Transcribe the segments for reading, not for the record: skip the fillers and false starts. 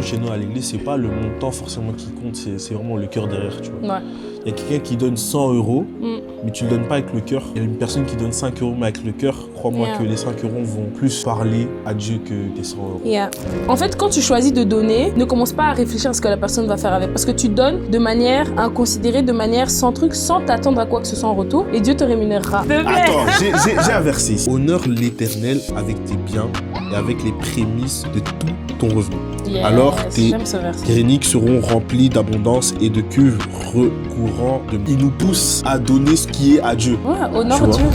chez nous à l'église, c'est pas le montant forcément qui compte, c'est vraiment le cœur derrière, tu vois. Ouais. Il y a quelqu'un qui donne 100 €, mais tu le donnes pas avec le cœur. Il y a une personne qui donne 5 € mais avec le cœur. Crois-moi que les 5 € vont plus parler à Dieu que tes 100 €. Yeah. En fait, quand tu choisis de donner, ne commence pas à réfléchir à ce que la personne va faire avec. Parce que tu donnes de manière inconsidérée, de manière sans truc, sans t'attendre à quoi que ce soit en retour. Et Dieu te rémunérera. Attends, j'ai un verset ici. Honore l'Éternel avec tes biens et avec les prémices de tout ton revenu. Yes, Alors tes j'aime ce verset. greniers seront remplis d'abondance et de cuves recourant de... Il nous pousse à donner ce qui est à Dieu. Ouais, honore Tu vois. Dieu.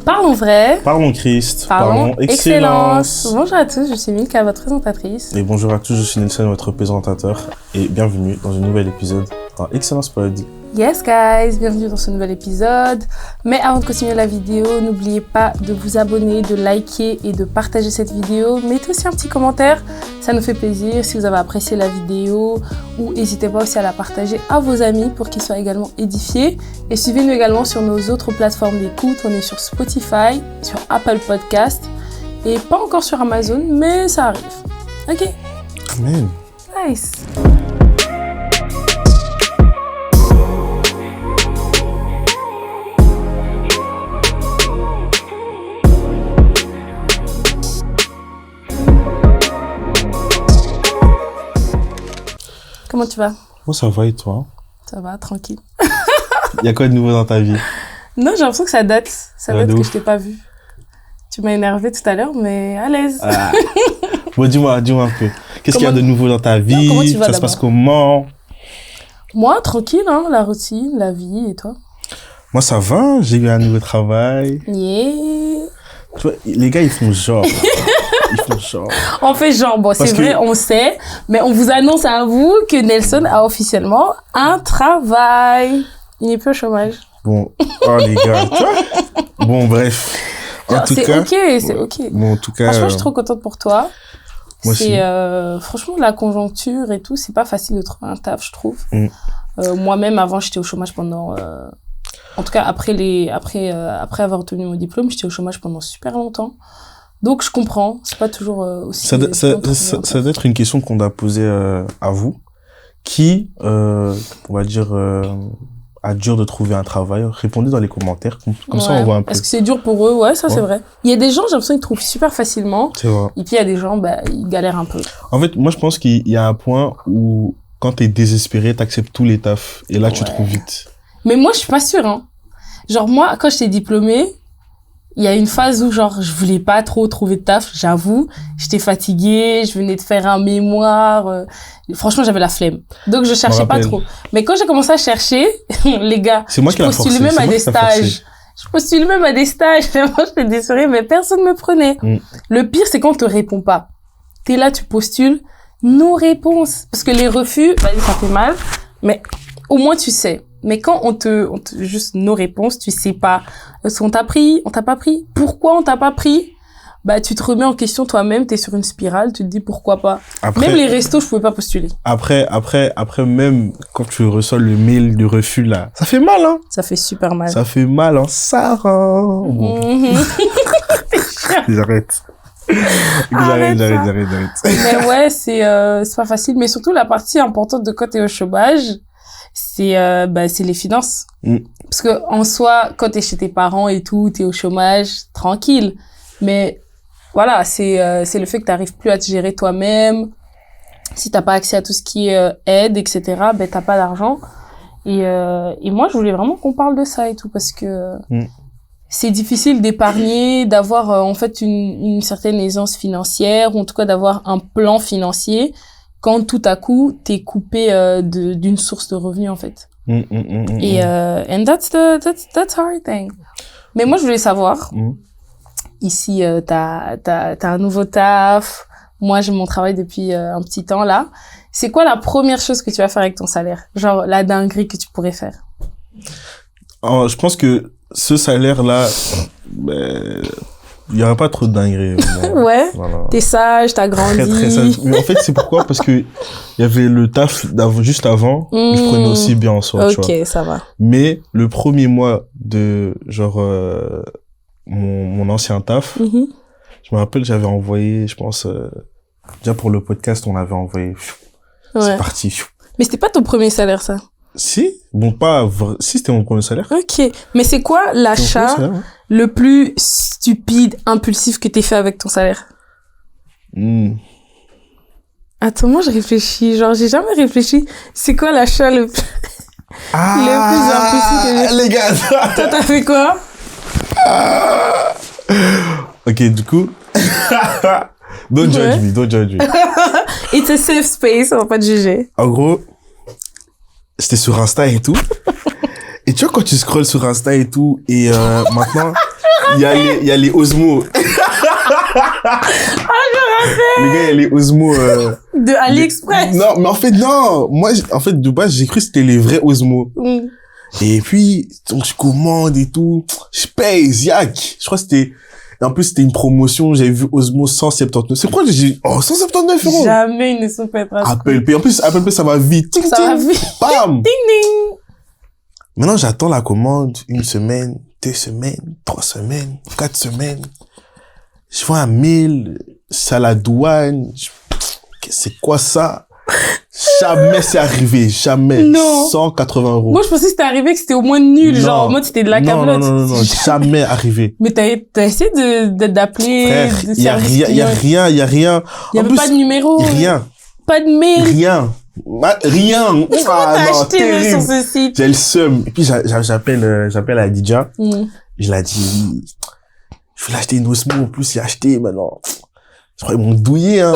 Parlons vrai. Parlons Christ, Parlons excellence. excellence. Bonjour à tous, je suis Milka, votre présentatrice. Et bonjour à tous, je suis Nelson, votre présentateur. Et bienvenue dans un nouvel épisode dans Excellence Pod. Yes guys, bienvenue dans ce nouvel épisode. Mais avant de continuer la vidéo, n'oubliez pas de vous abonner, de liker et de partager cette vidéo. Mettez aussi un petit commentaire, ça nous fait plaisir si vous avez apprécié la vidéo. Ou n'hésitez pas aussi à la partager à vos amis pour qu'ils soient également édifiés. Et suivez-nous également sur nos autres plateformes d'écoute. On est sur Spotify, sur Apple Podcast et pas encore sur Amazon, mais ça arrive. Ok, Amen. nice. Comment tu vas? Bon, ça va et toi? Ça va, tranquille. Il y a quoi de nouveau dans ta vie? Non, j'ai l'impression que ça date. Ça Ouais, date de que ouf. je t'ai pas vu. Tu m'as énervé tout à l'heure, mais à l'aise. Ah. Bon, dis-moi un peu. Qu'est-ce qu'il y a Comment- de nouveau dans ta vie? Non, comment tu vas Ça se passe d'abord? comment? Moi, tranquille, hein, la routine, la vie, et toi? Moi, ça va. J'ai eu un nouveau travail. Yeah. Tu vois, les gars, ils font genre. Ils font genre. On fait genre, bon, c'est Parce que- vrai, on sait, mais on vous annonce à vous que Nelson a officiellement un travail. Il n'est plus au chômage. Bon, oh les gars, tu vois? Bon, bref. En Genre, tout c'est cas. ok, c'est ok. Bon, en tout cas. Franchement, je suis trop contente pour toi. Moi aussi. C'est franchement la conjoncture et tout, c'est pas facile de trouver un taf, je trouve. Mm. Moi-même, avant, j'étais au chômage pendant. En tout cas, après avoir obtenu mon diplôme, j'étais au chômage pendant super longtemps. Donc, je comprends. C'est pas toujours aussi. Ça, évident de trouver un ça taf. doit être une question qu'on a posée à vous. Qui, on va dire, a dur de trouver un travail? Répondez dans les commentaires. Comme ça, Ouais. on voit un peu. Est-ce que c'est dur pour eux? Ouais, ça, Ouais. c'est vrai. Il y a des gens, j'ai l'impression qu'ils trouvent super facilement. C'est vrai. Et puis, il y a des gens, bah, ils galèrent un peu. En fait, moi, je pense qu'il y a un point où, quand t'es désespéré, t'acceptes tous les tafs. Et là, tu Ouais. trouves vite. Mais moi, je suis pas sûre, hein. Genre, moi, quand j'étais diplômée, il y a une phase où, genre, je voulais pas trop trouver de taf, j'avoue. J'étais fatiguée, je venais de faire un mémoire. Franchement, j'avais la flemme. Donc, je cherchais pas rappelle. trop. Mais quand j'ai commencé à chercher, les gars, C'est moi je qui l'a forcé. postulais même C'est à moi des qui l'a forcé. stages. Je postulais même à des stages. Vraiment, j'étais désolée, mais personne me prenait. Mm. Le pire, c'est quand on te répond pas. T'es là, tu postules, nos réponses. Parce que les refus, bah, ça fait mal, mais au moins tu sais. Mais quand on te juste nos réponses, tu sais pas. Est-ce qu'on t'a pris? On t'a pas pris? Pourquoi on t'a pas pris? Bah, tu te remets en question toi-même, t'es sur une spirale, tu te dis pourquoi pas. Après, Même les restos, je pouvais pas postuler. après, même quand tu reçois le mail de refus, là, ça fait mal, hein. Ça fait super mal. Ça fait mal, hein. Sarah. Bon, Mhm. j'arrête. Arrête ça. J'arrête. Mais ouais, c'est pas facile. Mais surtout, la partie importante de quand t'es au chômage, c'est les finances. Mm. Parce que en soi, quand t'es chez tes parents et tout, t'es au chômage, tranquille. Mais voilà, c'est le fait que t'arrives plus à te gérer toi-même. Si t'as pas accès à tout ce qui est aide, etc., ben t'as pas d'argent. Et moi, je voulais vraiment qu'on parle de ça et tout parce que c'est difficile d'épargner, d'avoir en fait une certaine aisance financière, ou en tout cas d'avoir un plan financier quand tout à coup t'es coupé d'une source de revenus en fait. Et and that's hard thing. Mais moi je voulais savoir, ici t'as un nouveau taf, moi j'ai mon travail depuis un petit temps là. C'est quoi la première chose que tu vas faire avec ton salaire? Genre la dinguerie que tu pourrais faire? Je pense que ce salaire-là, ben, il y aura pas trop de dingueries. Ouais. Voilà. T'es sage, t'as grandi. Très, très sage. Mais en fait, c'est pourquoi? Parce que il y avait le taf juste avant, que je prenais aussi bien en soi, tu vois. Ok, ça va. Mais le premier mois de, genre, mon ancien taf, je me rappelle, j'avais envoyé, je pense, Déjà, pour le podcast, on avait envoyé. C'est Ouais. parti. Mais c'était pas ton premier salaire, ça. Si, bon, si, c'était mon premier salaire. Ok. Mais c'est quoi C'était mon l'achat premier salaire, ouais. le plus stupide, impulsif que t'aies fait avec ton salaire? Attends, moi, je réfléchis. Genre, j'ai jamais réfléchi. C'est quoi l'achat le plus... impulsif que j'ai les gars. Toi, t'as fait quoi? Ok, du coup. Don't judge me, don't judge me. It's a safe space, on va pas te juger. En gros, c'était sur Insta et tout. Et tu vois, quand tu scrolles sur Insta et tout, et maintenant, il y a les Osmo. Les gars, il y a les Osmo. De AliExpress. Non, mais en fait, non. Moi, en fait, de base, j'ai cru que c'était les vrais Osmo. Mm. Et puis, donc, je commande et tout. Je paye, ziac. Je crois que c'était... Et en plus, c'était une promotion. J'avais vu Osmo 179. C'est quoi, j'ai dit, 179 €. Jamais ils ne sont pas prêts. Apple Pay. En plus, Apple Pay, ça va vite. Ting, Ça ting. va vite. Bam. Ding ding. Maintenant, j'attends la commande 1 semaine, 2 semaines, 3 semaines, 4 semaines. Je vois un mail, c'est à la douane. C'est quoi ça? Jamais c'est arrivé, jamais. Non. 180 €. Moi, je pensais que c'était arrivé, que c'était au moins nul. Non. Genre, en mode, c'était de la Non, cablotte. non, jamais arrivé. Mais t'as essayé d'appeler, Frère, de il y a rien. Il y avait pas de numéro. Rien, Pas de mail. rien. Rien. Comment t'as non, acheté terrible. sur ce site? J'ai le seum. Et puis, j'appelle Adidja. Mm. Je l'ai dit, je voulais acheter une Osmo, en plus, il a acheté, maintenant. Je crois qu'ils m'ont douillé, hein.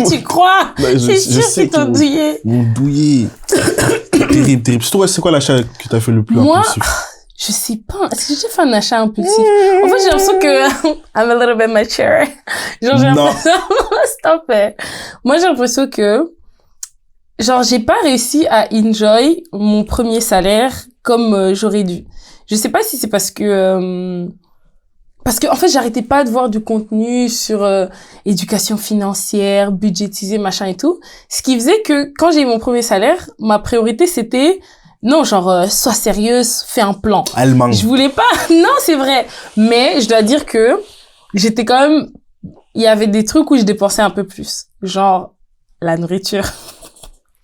Tu crois? Ouais, C'est sûr qu'ils t'ont douillé. Ils m'ont douillé. Terrible, terrible. Toi, c'est quoi l'achat que t'as fait le plus Moi, impulsif? je sais pas. Est-ce que j'ai fait un achat impulsif? En fait, j'ai l'impression que I'm a little bit mature. Genre, j'ai Non. l'impression, stop it. Moi, j'ai l'impression que, genre, j'ai pas réussi à enjoy mon premier salaire comme j'aurais dû. Je sais pas si c'est parce que en fait, j'arrêtais pas de voir du contenu sur éducation financière, budgétiser, machin et tout. Ce qui faisait que quand j'ai eu mon premier salaire, ma priorité c'était non, genre sois sérieuse, fais un plan. Allemand. Je voulais pas. Non, c'est vrai. Mais je dois dire que j'étais quand même il y avait des trucs où je dépensais un peu plus, genre la nourriture.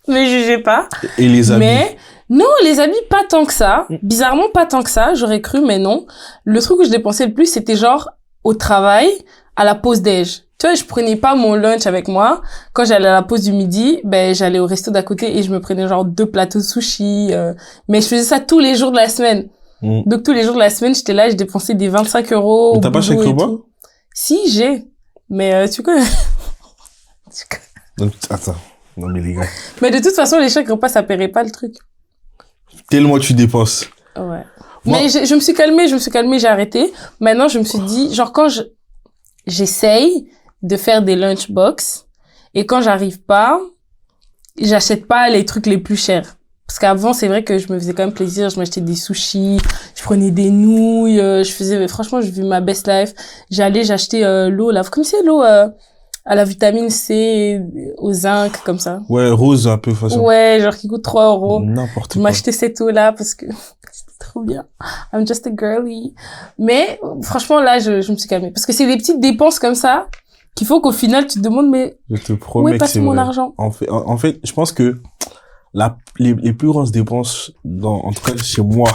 Mais jugez pas. Et les habits. Mais non, les habits, pas tant que ça. Bizarrement, pas tant que ça. J'aurais cru, mais non. Le truc où je dépensais le plus, c'était genre au travail, à la pause déj. Tu vois, je prenais pas mon lunch avec moi. Quand j'allais à la pause du midi, ben j'allais au resto d'à côté et je me prenais genre 2 plateaux de sushi. Mais je faisais ça tous les jours de la semaine. Donc tous les jours de la semaine, j'étais là, je dépensais des 25 €. Mais t'as pas chèque repas? Si, j'ai. Mais tu connais. Donc, attends. Non, mais les gars. Mais de toute façon, les chèques repas, ça paierait pas le truc. Tellement tu dépenses. Ouais. Moi- Mais je me suis calmée, j'ai arrêté. Maintenant, je me suis dit, genre, quand j'essaye de faire des lunchbox, et quand j'arrive pas, j'achète pas les trucs les plus chers. Parce qu'avant, c'est vrai que je me faisais quand même plaisir, je m'achetais des sushis, je prenais des nouilles, franchement, je vis ma best life. J'achetais l'eau, là. Vous connaissez l'eau, à la vitamine C, au zinc, comme ça? Ouais, rose, un peu, de toute façon. Ouais, genre qui coûte 3 €. N'importe Je quoi. m'achetais cette eau-là parce que c'était trop bien. I'm just a girly. Mais franchement, là, je me suis calmée. Parce que c'est des petites dépenses comme ça qu'il faut qu'au final, tu te demandes, mais Je te où promets est que passé c'est mon vrai. argent? En fait, je pense que les plus grosses dépenses, en tout cas chez moi,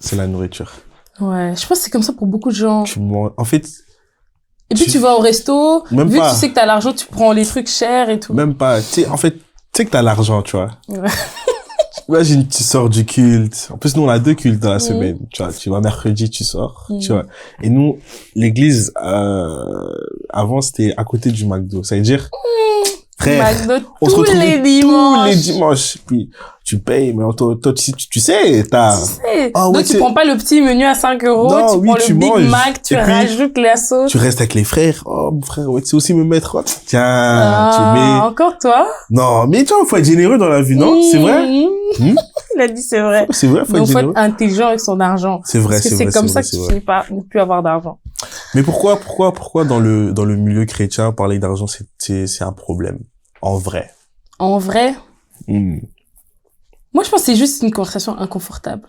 c'est la nourriture. Ouais, je pense que c'est comme ça pour beaucoup de gens. En fait, Et puis tu vas au resto, Même vu pas. que tu sais que t'as l'argent, tu prends les trucs chers et tout. même pas, tu sais que t'as l'argent, tu vois. Ouais. Imagine, tu sors du culte. En plus, nous, on a 2 cultes dans la semaine. Tu vois, tu vas mercredi, tu sors, tu vois. Et nous, l'église, avant, c'était à côté du McDo. Ça veut dire, frère, McDo on se tous retrouvait les dimanches. tous les dimanches. Puis, tu payes, mais toi, tu sais, t'as... Tu sais. Ah ouais, Donc tu c'est- prends pas le petit menu à 5 €, Non, tu oui, prends tu le Big manges. Mac, tu Et puis, rajoutes la sauce. Tu restes avec les frères. Oh, mon frère, ouais, tu sais aussi me mettre, oh, tiens, Ah, tu mets... encore toi? Non, mais tu vois, faut être généreux dans la vie, non? C'est vrai? Il a dit c'est vrai. C'est vrai, faut Donc, être faut généreux. être intelligent avec son argent. C'est vrai, Parce que c'est c'est vrai. comme c'est ça vrai, que c'est tu vrai. finis par ne plus avoir d'argent. Mais pourquoi dans le milieu chrétien, parler d'argent, c'est un problème? En vrai. En vrai, Hmm. moi, je pense que c'est juste une conversation inconfortable.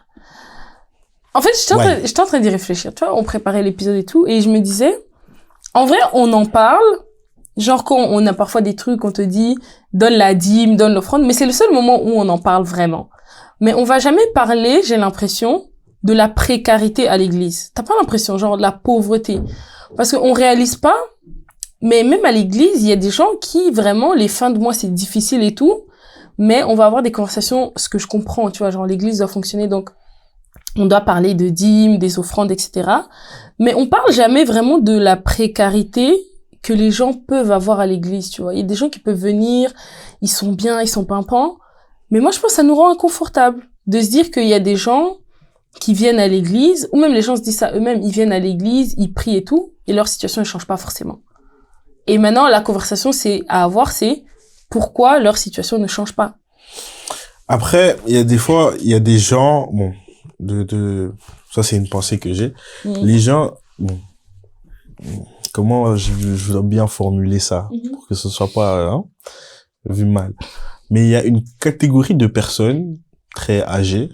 En fait, j'étais en train d'y réfléchir. Tu vois, on préparait l'épisode et tout, et je me disais, en vrai, on en parle, genre quand on a parfois des trucs, on te dit, donne la dîme, donne l'offrande, mais c'est le seul moment où on en parle vraiment. Mais on va jamais parler, j'ai l'impression, de la précarité à l'église. T'as pas l'impression, genre, de la pauvreté. Parce qu'on réalise pas, mais même à l'église, il y a des gens qui, vraiment, les fins de mois, c'est difficile et tout, mais on va avoir des conversations, ce que je comprends, tu vois, genre, l'église doit fonctionner, donc, on doit parler de dîmes, des offrandes, etc. Mais on parle jamais vraiment de la précarité que les gens peuvent avoir à l'église, tu vois. Il y a des gens qui peuvent venir, ils sont bien, ils sont pimpants, mais moi, je pense que ça nous rend inconfortable de se dire qu'il y a des gens qui viennent à l'église, ou même les gens se disent ça eux-mêmes, ils viennent à l'église, ils prient et tout, et leur situation ne change pas forcément. Et maintenant, la conversation à avoir, c'est pourquoi leur situation ne change pas. Après, il y a des fois, il y a des gens, bon, ça c'est une pensée que j'ai. Les gens, bon, comment je dois bien formuler ça pour que ce soit pas vu mal. Mais il y a une catégorie de personnes très âgées,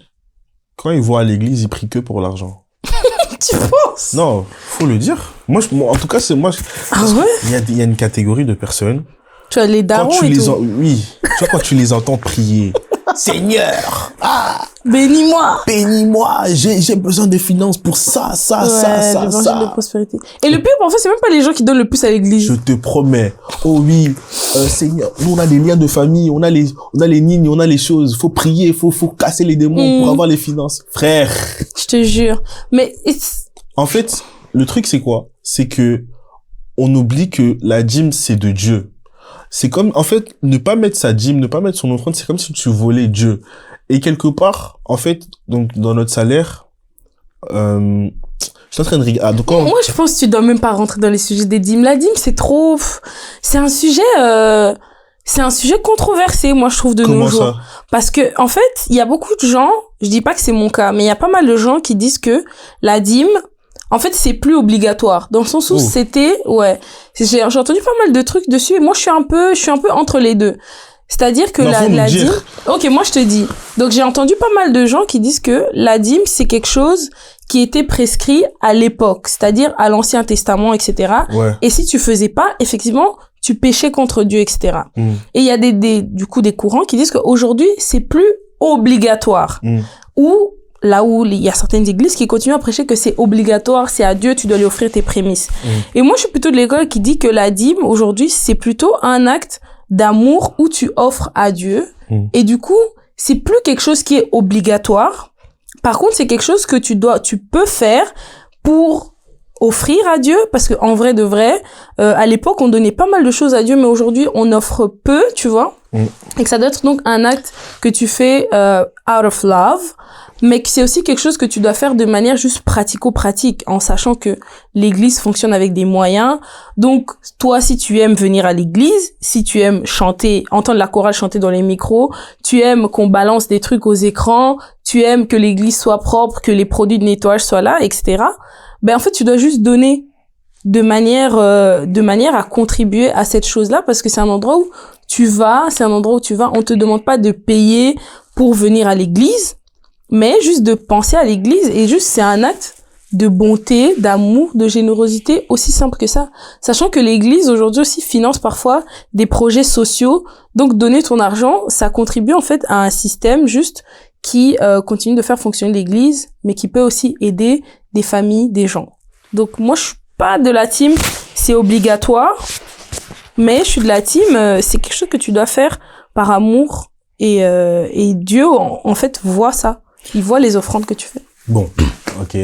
quand ils vont à l'église, ils prient que pour l'argent. Tu penses? Non, faut le dire. Moi, en tout cas, c'est moi. Ah ouais? Il y a une catégorie de personnes. Tu as les darons Quand tu et les tout. oui. Tu vois, quand tu les entends prier. Seigneur, Bénis-moi. bénis-moi, j'ai besoin de finances pour ça, ça, l'évangile de prospérité. Et le pire, en fait, c'est même pas les gens qui donnent le plus à l'église. Je te promets. Oh oui, Seigneur, nous on a des liens de famille, on a les lignes, on a les choses. Faut prier, faut casser les démons pour avoir les finances. Frère. Je te jure. Mais, En fait, le truc c'est quoi? C'est que on oublie que la dîme c'est de Dieu. C'est comme, en fait, ne pas mettre sa dîme, ne pas mettre son offrande, c'est comme si tu volais Dieu. Et quelque part, en fait, donc, dans notre salaire, je suis en train de regarder. moi, je pense que tu dois même pas rentrer dans les sujets des dîmes. La dîme, c'est trop, c'est un sujet controversé, moi, je trouve, de nos jours. Ça? Parce que, en fait, il y a beaucoup de gens, je dis pas que c'est mon cas, mais il y a pas mal de gens qui disent que la dîme, en fait, c'est plus obligatoire. Dans le sens où c'était, j'ai entendu pas mal de trucs dessus, et moi, je suis un peu entre les deux. C'est-à-dire que la dîme, ok, moi, je te dis. Donc, j'ai entendu pas mal de gens qui disent que la dîme, c'est quelque chose qui était prescrit à l'époque. C'est-à-dire à l'Ancien Testament, etc. Ouais. Et si tu faisais pas, effectivement, tu péchais contre Dieu, etc. Et il y a du coup, des courants qui disent qu'aujourd'hui, c'est plus obligatoire. Ou, là où il y a certaines églises qui continuent à prêcher que c'est obligatoire, c'est à Dieu, tu dois lui offrir tes prémices. Et moi, je suis plutôt de l'école qui dit que la dîme, aujourd'hui, c'est plutôt un acte d'amour où tu offres à Dieu. Et du coup, c'est plus quelque chose qui est obligatoire. Par contre, c'est quelque chose que tu peux faire pour offrir à Dieu, parce que en vrai de vrai, à l'époque, on donnait pas mal de choses à Dieu, mais aujourd'hui, on offre peu, tu vois. Et que ça doit être donc un acte que tu fais out of love, mais que c'est aussi quelque chose que tu dois faire de manière juste pratico-pratique, en sachant que l'église fonctionne avec des moyens. Donc, toi, si tu aimes venir à l'église, si tu aimes chanter, entendre la chorale chanter dans les micros, tu aimes qu'on balance des trucs aux écrans, tu aimes que l'église soit propre, que les produits de nettoyage soient là, etc. Ben, en fait, tu dois juste donner de manière à contribuer à cette chose-là, parce que c'est un endroit où tu vas, on te demande pas de payer pour venir à l'église, mais juste de penser à l'église, et juste c'est un acte de bonté, d'amour, de générosité, aussi simple que ça. Sachant que l'église aujourd'hui aussi finance parfois des projets sociaux, donc donner ton argent, ça contribue en fait à un système juste qui continue de faire fonctionner l'église, mais qui peut aussi aider des familles, des gens. Donc moi je suis pas de la team c'est obligatoire, mais je suis de la team c'est quelque chose que tu dois faire par amour, et Dieu en fait voit ça. Il voit les offrandes que tu fais. Bon, ok.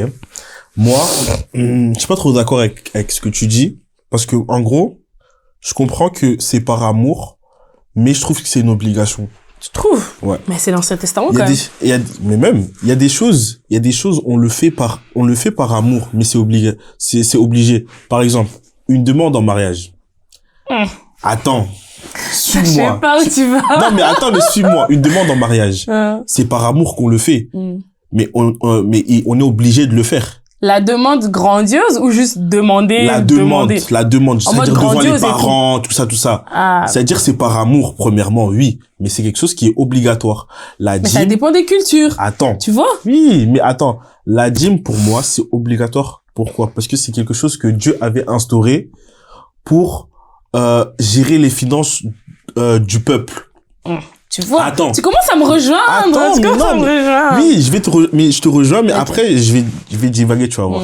Moi, je suis pas trop d'accord avec ce que tu dis, parce que en gros, je comprends que c'est par amour, mais je trouve que c'est une obligation. Tu trouves? Ouais. Mais c'est l'Ancien Testament quand même. Mais même, il y a des choses, on le fait par amour, mais c'est obligé. Par exemple, une demande en mariage. Attends. Suis-moi. Je sais pas où tu vas. Non, mais attends, mais suis-moi. Une demande en mariage. C'est par amour qu'on le fait. Mais on est obligé de le faire. La demande grandiose ou juste demander? La demande, c'est-à-dire devant les parents, tout ça. C'est-à-dire c'est par amour, premièrement, oui. Mais c'est quelque chose qui est obligatoire. La dîme. Mais ça dépend des cultures. Attends. Tu vois? Oui, mais attends. La dîme, pour moi, c'est obligatoire. Pourquoi? Parce que c'est quelque chose que Dieu avait instauré pour gérer les finances du peuple. Tu vois, Attends. tu commences à me rejoindre. Attends, tu commences non, à me rejoindre. Oui, je te rejoins, mais Ok. après, je vais divaguer, tu vas voir.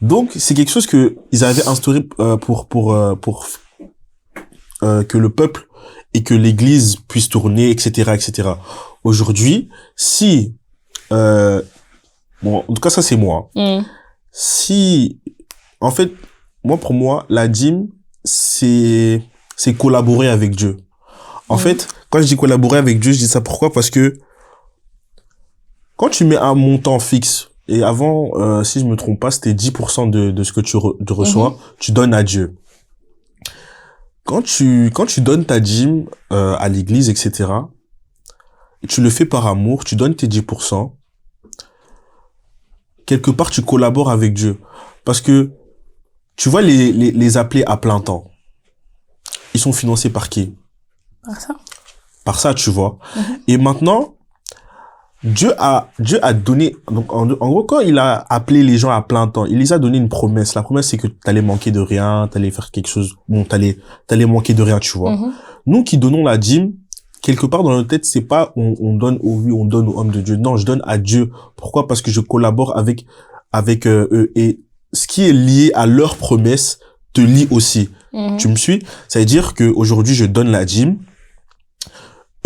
Donc, c'est quelque chose que ils avaient instauré pour que le peuple et que l'Église puisse tourner, etc., etc. Aujourd'hui, si bon, en tout cas, ça c'est moi. Si, en fait, pour moi, la dîme, c'est collaborer avec Dieu. En fait, quand je dis collaborer avec Dieu, je dis ça pourquoi? Parce que quand tu mets un montant fixe, et avant, si je me trompe pas, c'était 10% de ce que tu reçois, tu donnes à Dieu. Quand tu donnes ta dîme à l'église, etc., tu le fais par amour, tu donnes tes 10%, quelque part, tu collabores avec Dieu. Parce que, tu vois, les appelés à plein temps, ils sont financés par qui? Par ça, tu vois. Et maintenant, Dieu a donné, donc en gros, quand il a appelé les gens à plein temps, il les a donné une promesse. La promesse, c'est que t'allais manquer de rien, t'allais faire quelque chose, bon, t'allais manquer de rien, tu vois. Nous qui donnons la dîme, quelque part dans notre tête, c'est pas on donne on donne aux hommes de Dieu. Non, je donne à Dieu. Pourquoi? Parce que je collabore avec eux. Et ce qui est lié à leur promesse te lie aussi. Tu me suis? Ça veut dire que aujourd'hui je donne la dîme.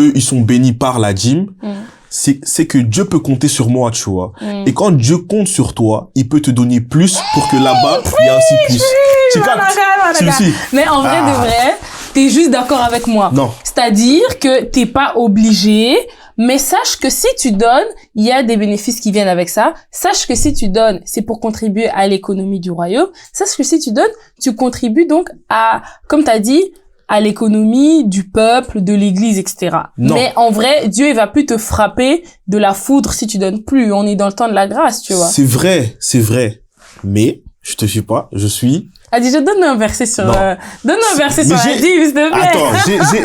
Eux, ils sont bénis par la dîme. C'est que Dieu peut compter sur moi, tu vois. Et quand Dieu compte sur toi, il peut te donner plus pour que là-bas, il y a aussi plus. Tu captes? Tu me suis? Mais en vrai de vrai, t'es juste d'accord avec moi. Non. C'est-à-dire que t'es pas obligé, mais sache que si tu donnes, il y a des bénéfices qui viennent avec ça. Sache que si tu donnes, c'est pour contribuer à l'économie du royaume. Sache que si tu donnes, tu contribues donc à, comme t'as dit, à l'économie du peuple, de l'église, etc. Non. Mais en vrai, Dieu, il va plus te frapper de la foudre si tu donnes plus. On est dans le temps de la grâce, tu vois. C'est vrai. Mais, je te suis pas, je suis... Ah, dis, je donne un verset sur, donne un verset sur la dîme, s'il te plaît. Attends,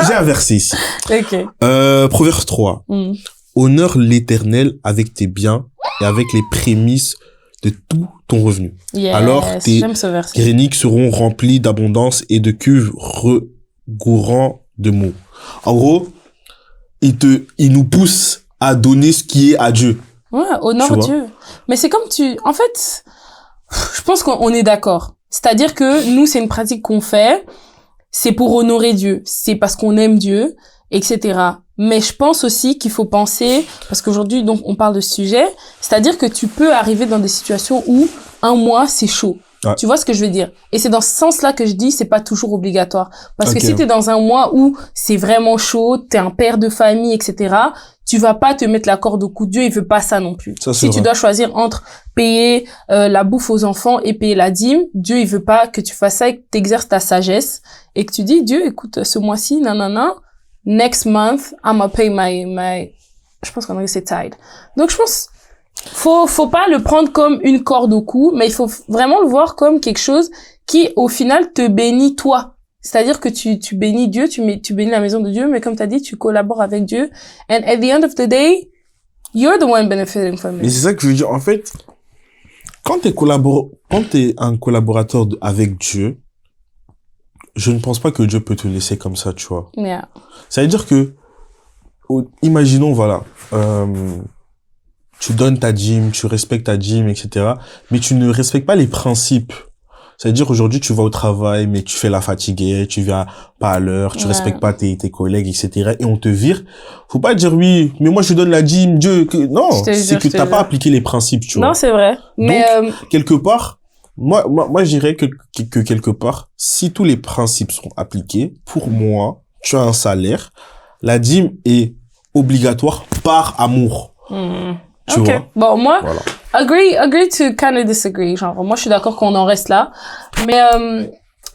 j'ai un verset ici. Ok. Proverbe 3. Honore l'Éternel avec tes biens et avec les prémices de tout ton revenu. Yes, Alors tes j'aime ce verset. greniers seront remplis d'abondance et de cuves regourant de mots. En gros, il nous pousse à donner ce qui est à Dieu. Ouais, honore Dieu. Mais c'est comme en fait, je pense qu'on est d'accord. C'est-à-dire que nous, c'est une pratique qu'on fait, c'est pour honorer Dieu, c'est parce qu'on aime Dieu, etc. Mais je pense aussi qu'il faut penser, parce qu'aujourd'hui, donc, on parle de ce sujet, c'est-à-dire que tu peux arriver dans des situations où un mois, c'est chaud. Ouais. Tu vois ce que je veux dire? Et c'est dans ce sens-là que je dis, c'est pas toujours obligatoire. Parce que si t'es dans un mois où c'est vraiment chaud, t'es un père de famille, etc., tu vas pas te mettre la corde au cou. Dieu, il veut pas ça non plus. Ça, si tu dois choisir entre payer la bouffe aux enfants et payer la dîme, Dieu, il veut pas que tu fasses ça et que t'exerces ta sagesse et que tu dis, Dieu, écoute, ce mois-ci, nanana, next month, I'm gonna pay my, je pense qu'en anglais c'est tithe. Donc je pense, faut pas le prendre comme une corde au cou, mais il faut vraiment le voir comme quelque chose qui, au final, te bénit toi. C'est-à-dire que tu bénis Dieu, tu bénis la maison de Dieu, mais comme t'as dit, tu collabores avec Dieu. And at the end of the day, you're the one benefiting from it. Mais c'est ça que je veux dire. En fait, quand t'es un collaborateur avec Dieu, je ne pense pas que Dieu peut te laisser comme ça, tu vois. Yeah. Ça veut dire que, imaginons, voilà, tu donnes ta dîme, tu respectes ta dîme, etc. Mais tu ne respectes pas les principes. C'est-à-dire aujourd'hui tu vas au travail mais tu fais la fatiguée, tu viens pas à l'heure, tu respectes pas tes collègues, etc. Et on te vire. Faut pas dire oui, mais moi je donne la dîme, Dieu. Non, c'est que t'as pas appliqué les principes, tu vois. Non, c'est vrai. Mais donc, quelque part, moi je dirais que quelque part, si tous les principes sont appliqués, pour moi, tu as un salaire, la dîme est obligatoire par amour. Tu vois? Bon, moi, voilà. agree to kind of disagree. Genre, moi, je suis d'accord qu'on en reste là. Mais,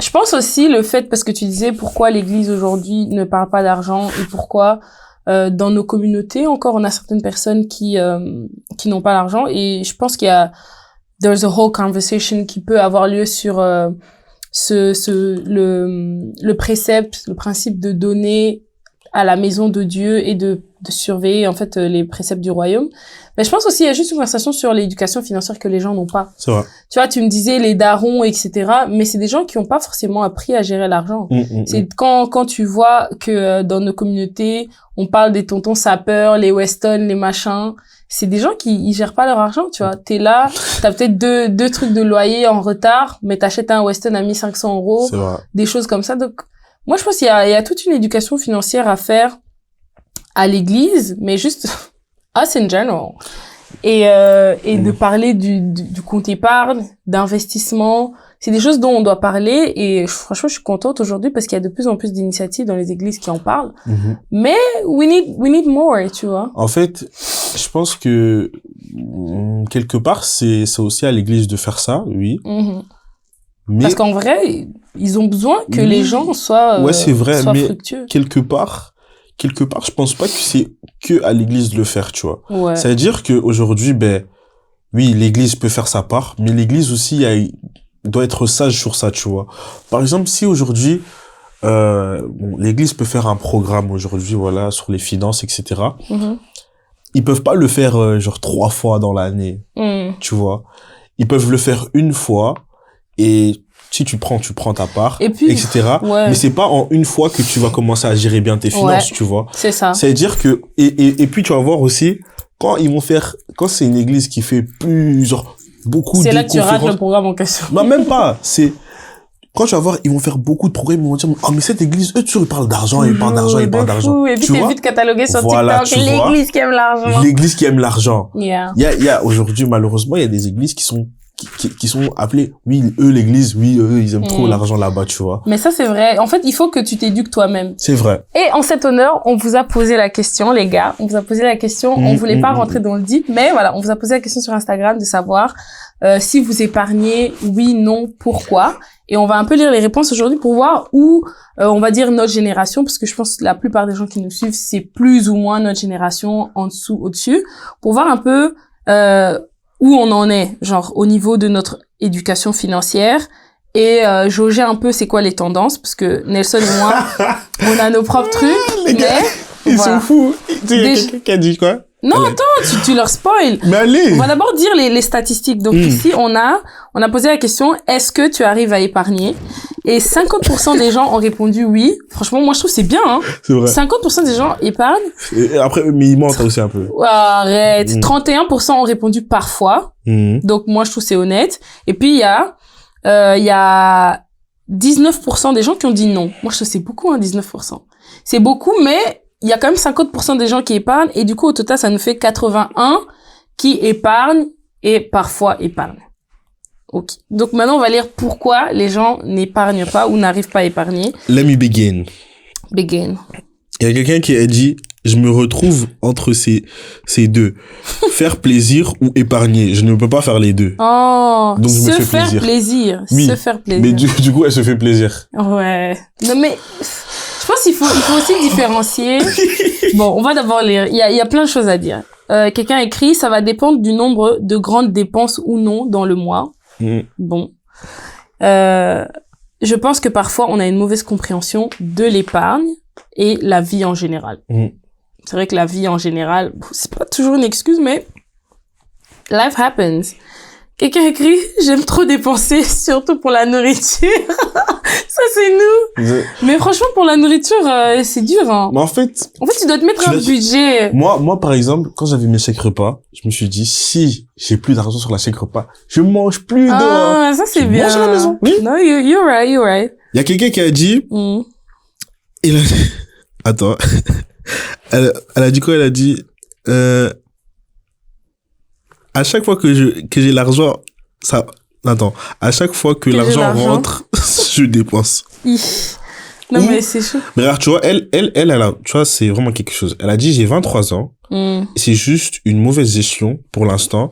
je pense aussi le fait, parce que tu disais pourquoi l'église aujourd'hui ne parle pas d'argent et pourquoi, dans nos communautés, encore, on a certaines personnes qui n'ont pas l'argent. Et je pense there's a whole conversation qui peut avoir lieu sur, le précepte, le principe de donner à la maison de Dieu et de surveiller, en fait, les préceptes du royaume. Mais je pense aussi, il y a juste une conversation sur l'éducation financière que les gens n'ont pas. C'est vrai. Tu vois, tu me disais les darons, etc. Mais c'est des gens qui n'ont pas forcément appris à gérer l'argent. C'est quand tu vois que dans nos communautés, on parle des tontons sapeurs, les Weston, les machins. C'est des gens qui ils gèrent pas leur argent, tu vois. T'es là, t'as peut-être deux trucs de loyer en retard, mais t'achètes un Weston à 1500 €. C'est vrai. Des choses comme ça. Donc, moi, je pense qu'il y a toute une éducation financière à faire à l'église, mais juste us in general. Et de parler du compte épargne, d'investissement. C'est des choses dont on doit parler et franchement, je suis contente aujourd'hui parce qu'il y a de plus en plus d'initiatives dans les églises qui en parlent. Mais we need more, tu vois. En fait, je pense que quelque part, c'est aussi à l'église de faire ça, oui. Mais parce qu'en vrai, ils ont besoin que les gens soient, ouais, c'est vrai, soient mais fructueux. quelque part, je pense pas que c'est que à l'église de le faire, tu vois. Ouais. Ça veut dire que aujourd'hui, oui, l'église peut faire sa part, mais l'église aussi doit être sage sur ça, tu vois. Par exemple, si aujourd'hui, l'église peut faire un programme aujourd'hui, voilà, sur les finances, etc. Ils peuvent pas le faire, genre 3 fois dans l'année, tu vois. Ils peuvent le faire une fois, et si tu prends ta part, et puis, etc. Ouais. Mais c'est pas en une fois que tu vas commencer à gérer bien tes finances, tu vois. C'est ça. Ça veut dire que, et puis tu vas voir aussi, quand c'est une église qui fait beaucoup de conférences. C'est là que tu rates le programme en question. Non, même pas. Quand tu vas voir, ils vont faire beaucoup de programmes, ils vont dire, mais cette église, eux, ils parlent d'argent, ils parlent d'argent. Et puis t'es vite catalogué sur TikTok, l'église qui aime l'argent. L'église qui aime l'argent. Yeah. Il y a aujourd'hui, malheureusement, il y a des églises qui sont appelées, oui, eux, l'église, oui, eux, ils aiment trop l'argent là-bas, tu vois. Mais ça, c'est vrai. En fait, il faut que tu t'éduques toi-même. C'est vrai. Et en cet honneur, on vous a posé la question, les gars. On vous a posé la question. On voulait pas rentrer dans le deep, mais voilà, on vous a posé la question sur Instagram de savoir si vous épargnez, oui, non, pourquoi. Et on va un peu lire les réponses aujourd'hui pour voir où, on va dire notre génération, parce que je pense que la plupart des gens qui nous suivent, c'est plus ou moins notre génération en dessous, au-dessus, pour voir un peu où on en est, genre au niveau de notre éducation financière et jauger un peu c'est quoi les tendances, parce que Nelson et moi, on a nos propres trucs, les gars, ils sont fous. Tu sais, quelqu'un qui a dit quoi? Non, attends, tu leur spoil. Mais allez! On va d'abord dire les statistiques. Donc ici, on a posé la question, est-ce que tu arrives à épargner? Et 50% des gens ont répondu oui. Franchement, moi, je trouve que c'est bien, hein. C'est vrai. 50% des gens épargnent. Et après, mais ils mentent aussi un peu. Arrête. 31% ont répondu parfois. Donc, moi, je trouve que c'est honnête. Et puis, il y a 19% des gens qui ont dit non. Moi, je trouve que c'est beaucoup, hein, 19%. C'est beaucoup, mais il y a quand même 50% des gens qui épargnent. Et du coup, au total, ça nous fait 81 qui épargnent et parfois épargnent. Ok. Donc maintenant, on va lire pourquoi les gens n'épargnent pas ou n'arrivent pas à épargner. Let me begin. Begin. Il y a quelqu'un qui a dit, je me retrouve entre ces deux. Faire plaisir ou épargner. Je ne peux pas faire les deux. Oh. Donc, je me fais faire plaisir. Oui. Se faire plaisir. Mais du coup, elle se fait plaisir. Ouais. Non, mais, je pense qu'il faut aussi différencier. Bon, on va d'abord lire. Il y a plein de choses à dire. Quelqu'un écrit, ça va dépendre du nombre de grandes dépenses ou non dans le mois. Bon. Je pense que parfois, on a une mauvaise compréhension de l'épargne et la vie en général. C'est vrai que la vie en général, c'est pas toujours une excuse, mais life happens. Quelqu'un écrit, j'aime trop dépenser, surtout pour la nourriture. Ça, c'est nous. Mais franchement, pour la nourriture, c'est dur, hein. Mais en fait, tu dois te mettre un budget. Moi, par exemple, quand j'avais mes chèques repas, je me suis dit, si j'ai plus d'argent sur la chèque repas, je mange plus dehors. Ah, ça, c'est bien. Je mange à la maison. Oui. Non, you're right. Il y a quelqu'un qui a dit, il a dit, attends. Elle a dit quoi? Elle a dit, à chaque fois que j'ai l'argent, à chaque fois que l'argent rentre, je dépense. Non, mais c'est chaud. Mais regarde, tu vois, elle a, tu vois, c'est vraiment quelque chose. Elle a dit, j'ai 23 ans. C'est juste une mauvaise gestion pour l'instant.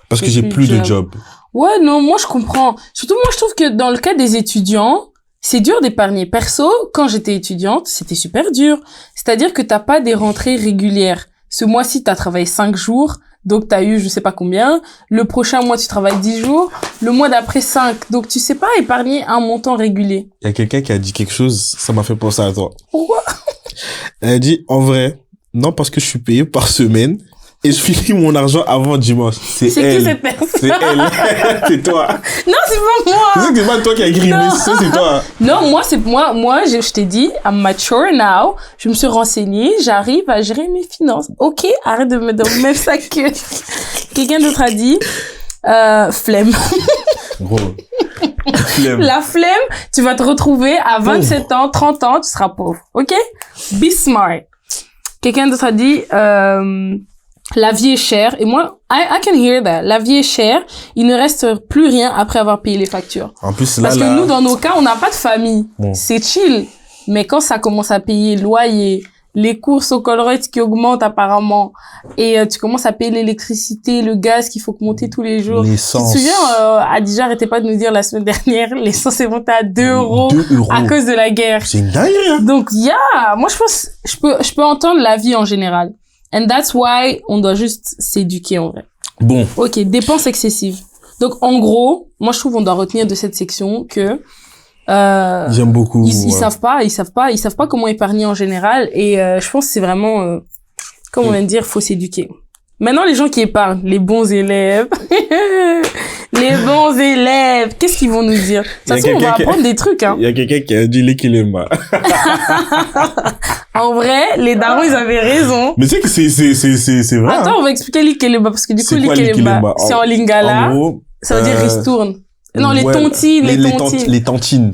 Parce que j'ai plus de job. Ouais, non, moi, je comprends. Surtout, moi, je trouve que dans le cas des étudiants, c'est dur d'épargner. Perso, quand j'étais étudiante, c'était super dur. C'est-à-dire que t'as pas des rentrées régulières. Ce mois-ci, t'as travaillé 5 jours. Donc, t'as eu je sais pas combien. Le prochain mois, tu travailles 10 jours. Le mois d'après, 5. Donc, tu sais pas épargner un montant régulier. Il y a quelqu'un qui a dit quelque chose, ça m'a fait penser à toi. Pourquoi? Elle a dit, en vrai, non, parce que je suis payé par semaine et je finis mon argent avant dimanche. C'est elle. qui cette personne? C'est elle. C'est toi. Non, c'est pas moi. Tu sais que c'est pas toi qui as écrit, mais c'est toi. Non, moi, je t'ai dit, I'm mature now. Je me suis renseignée, j'arrive à gérer mes finances. Ok, arrête de me donner le même sac que quelqu'un d'autre a dit. Flemme. Gros. Flemme. La flemme, tu vas te retrouver à 27 ans, 30 ans, tu seras pauvre. Ok? Be smart. Quelqu'un d'autre a dit, la vie est chère. Et moi, I can hear that. La vie est chère. Il ne reste plus rien après avoir payé les factures. En plus, là, Parce que nous, dans nos cas, on n'a pas de famille. Bon. C'est chill. Mais quand ça commence à payer loyer, les courses au Colruyt qui augmentent apparemment, et tu commences à payer l'électricité, le gaz qu'il faut monter tous les jours. L'essence. Tu te souviens, Adija arrêtait pas de nous dire la semaine dernière, l'essence est montée à 2 euros 2 euros. à cause de la guerre. C'est une dinguerie, hein. Donc, moi, je pense, je peux entendre la vie en général. And that's why on doit juste s'éduquer en vrai. Bon. Ok, dépenses excessives. Donc, en gros, moi, je trouve qu'on doit retenir de cette section que J'aime beaucoup. ils savent pas comment épargner en général. Et je pense que c'est vraiment, comme on vient de dire, faut s'éduquer. Maintenant, les gens qui épargnent, les bons élèves, les bons élèves, qu'est-ce qu'ils vont nous dire? De toute façon, on va apprendre des trucs, hein. Il y a quelqu'un qui a dit l'équilibre. En vrai, les darons, ils avaient raison. Mais tu sais que c'est vrai. Attends, hein. on va expliquer l'ikelemba, parce que du coup, C'est quoi l'ikelemba, c'est en lingala. En gros, Ça veut dire ristourne. Non, les tontines, les tontines. Les tantines.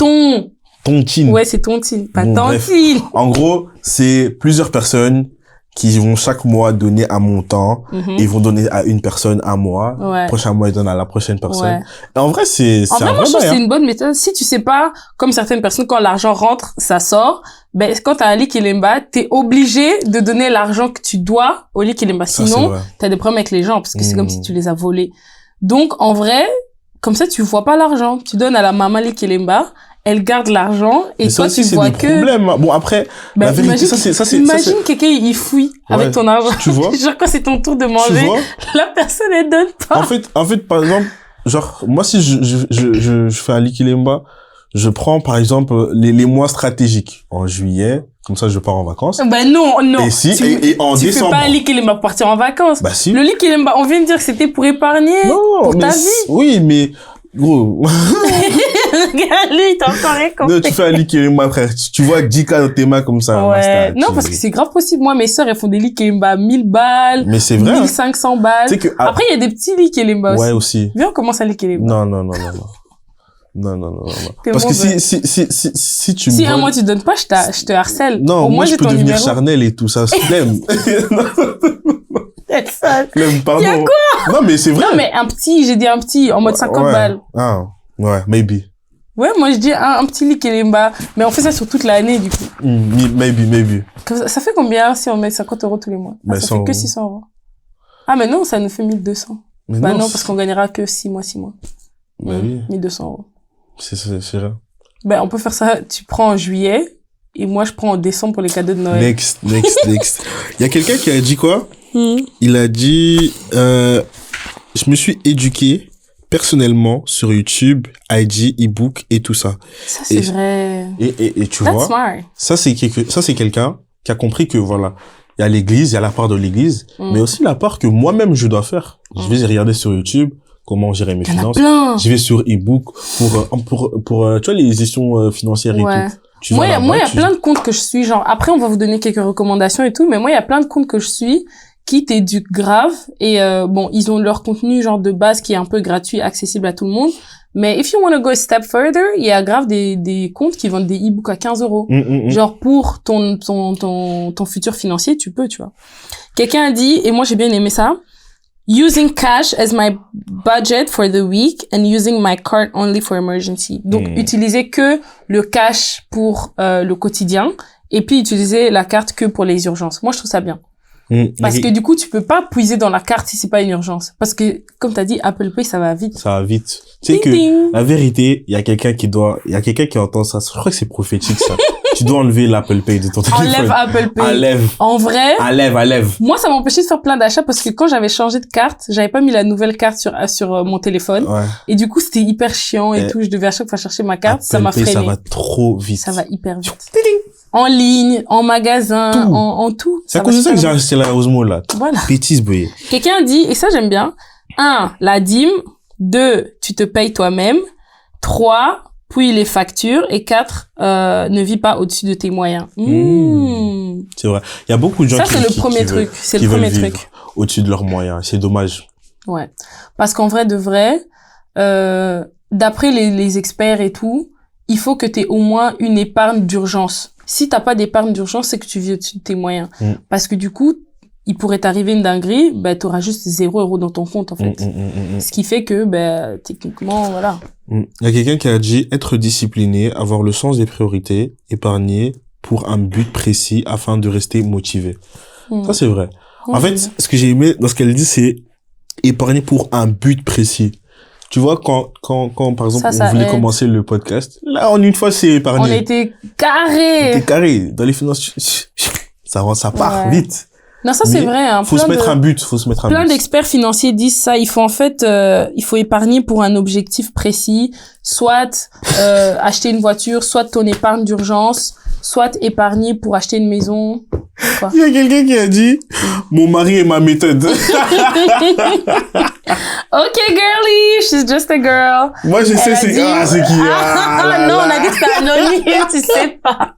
Tontine. Ouais, c'est tontine, pas Bon, tantine. En gros, c'est plusieurs personnes qui vont chaque mois donner un montant et vont donner à une personne un mois. Ouais. Prochain mois, ils donnent à la prochaine personne. Ouais. Et en vrai, c'est En vrai, un moi, je trouve vrai que c'est bail, une bonne méthode. Si tu sais pas, comme certaines personnes, quand l'argent rentre, ça sort, ben, quand t'as un l'ikelemba, t'es obligé de donner l'argent que tu dois au l'ikelemba. Ça, c'est Sinon, vrai. t'as des problèmes avec les gens, parce que c'est comme si tu les as volés. Donc, en vrai, comme ça, tu vois pas l'argent. Tu donnes à la maman l'ikelemba, elle garde l'argent, et Mais ça toi, aussi, tu c'est vois des que... problèmes. Bon, après, Ben, la vérité, imagine quelqu'un, il fouille avec Ouais. ton argent. Tu vois? Genre, quand c'est ton tour de tu manger, vois? la personne, elle donne pas. En fait, par exemple, genre, moi, si je fais un likilemba, je prends, par exemple, les mois stratégiques. En juillet, comme ça, je pars en vacances. Ben non. Et si, et en tu décembre. fais pas un l'ikelemba pour partir en vacances. Bah si. Le l'ikelemba, on vient de dire que c'était pour épargner. Non, pour mais ta vie. oui, mais, gros. Regarde, lui, il t'a encore rien compris. Non, tu fais un likilemba, frère. Tu vois 10K dans tes mains comme ça. Ouais. basta, Non, parce que c'est grave possible. Moi, mes sœurs, elles font des l'ikelemba 1000 balles. Mais c'est vrai. 1500 balles. Tu sais que, Après, il y a des petits l'ikelemba ouais, aussi. aussi. Viens, on commence à l'ikelemba. Non. Non. T'es Parce que mauvais. si tu Si me un vois- mois tu donnes pas, je te harcèle. non, Au moi, moins, je j'ai peux ton devenir numéro. charnel et tout ça. Flemme. C'est ça. Flemme, pardon. Y a Non, mais c'est vrai. Non, mais j'ai dit un petit, en mode 50 Ouais. balles. Ah, ouais, maybe. Ouais, moi, je dis un petit l'ikelemba. Mais on fait ça sur toute l'année, du coup. Maybe. Ça fait combien si on met 50 euros tous les mois? Bah, Ça 100 fait que euros. 600 euros. Ah, mais non, ça nous fait 1200. Mais Bah non, parce qu'on gagnera que 6 mois. Bah oui, 1200 euros. c'est vrai. Ben, on peut faire ça, tu prends en juillet, et moi, je prends en décembre pour les cadeaux de Noël. Next. Il y a quelqu'un qui a dit quoi? Hmm. Il a dit, je me suis éduqué personnellement sur YouTube, IG, ebook et tout ça. Ça, c'est Et- vrai. Et tu That's vois, smart. ça c'est quelqu'un qui a compris que voilà, il y a l'église, il y a la part de l'église, mais aussi la part que moi-même je dois faire. Je vais regarder sur YouTube comment gérer mes Il y en a finances. plein. Je vais sur ebook pour tu vois les gestions financières et Ouais. tout. Tu Moi, vas il y là-bas, a plein de comptes que je suis, genre, après, on va vous donner quelques recommandations et tout, mais moi, il y a plein de comptes que je suis qui t'éduquent grave, et bon, ils ont leur contenu, genre, de base qui est un peu gratuit, accessible à tout le monde, mais if you want to go a step further, il y a grave des comptes qui vendent des e-books à 15 euros. Genre, pour ton futur financier, tu peux, tu vois. Quelqu'un a dit, et moi, j'ai bien aimé ça, using cash as my budget for the week and using my card only for emergency. Donc, utiliser que le cash pour le quotidien et puis utiliser la carte que pour les urgences. Moi, je trouve ça bien. Parce que du coup, tu peux pas puiser dans la carte si c'est pas une urgence. Parce que, comme t'as dit, Apple Pay, ça va vite. ça va vite. Tu sais Ding, que ding. la vérité, il y a quelqu'un qui entend ça. Je crois que c'est prophétique ça. Tu dois enlever l'Apple Pay de ton téléphone. Enlève Apple Pay. Enlève. En vrai, Enlève. moi, ça m'empêchait de faire plein d'achats parce que quand j'avais changé de carte, j'avais pas mis la nouvelle carte sur mon téléphone. Ouais. Et du coup, c'était hyper chiant et Et tout. Je devais à chaque fois chercher ma carte. Ça Apple m'a Pay, freiné. ça va trop vite. Ça va hyper vite. en ligne, en magasin, Tout. en tout. C'est à va cause de ça que j'ai super acheté la Osmo, là. Voilà. Bêtise, boy. Quelqu'un dit, et ça j'aime bien, 1, la dîme, 2, tu te payes toi-même, 3, puis les factures, et 4, ne vis pas au-dessus de tes moyens. C'est vrai. Il y a beaucoup de gens Ça, qui c'est le qui premier veulent- truc. C'est qui le premier veulent vivre truc. au-dessus de leurs moyens. C'est dommage. Ouais. Parce qu'en vrai de vrai, d'après les experts et tout, il faut que tu aies au moins une épargne d'urgence. Si t'as pas d'épargne d'urgence, c'est que tu vis au-dessus de tes moyens. Parce que du coup, il pourrait t'arriver une dinguerie, ben, t'auras juste 0 € dans ton compte, en fait. Ce qui fait que, ben, techniquement, voilà. Il y a quelqu'un qui a dit être discipliné, avoir le sens des priorités, épargner pour un but précis afin de rester motivé. Ça, c'est vrai. Ouais, En fait, ce que j'ai aimé dans ce qu'elle dit, c'est épargner pour un but précis. Tu vois, quand, par exemple, Ça on voulait aide. commencer le podcast, là, en une fois, c'est on épargné. était carrés. T'es carré. Dans les finances, ça part Ouais. vite. Non, ça, c'est Mais vrai, hein. Faut se mettre un but, faut se mettre un Plein but. d'experts financiers disent ça. Il faut en fait, il faut épargner pour un objectif précis, soit acheter une voiture, soit ton épargne d'urgence, soit épargner pour acheter une maison. Il y a quelqu'un qui a dit, mon mari est ma méthode. Okay, girly, she's just a girl. Moi, je sais, Elle a c'est, dit- c'est qui? Ah, là, non, là. on a dit que c'était anonyme, tu sais pas.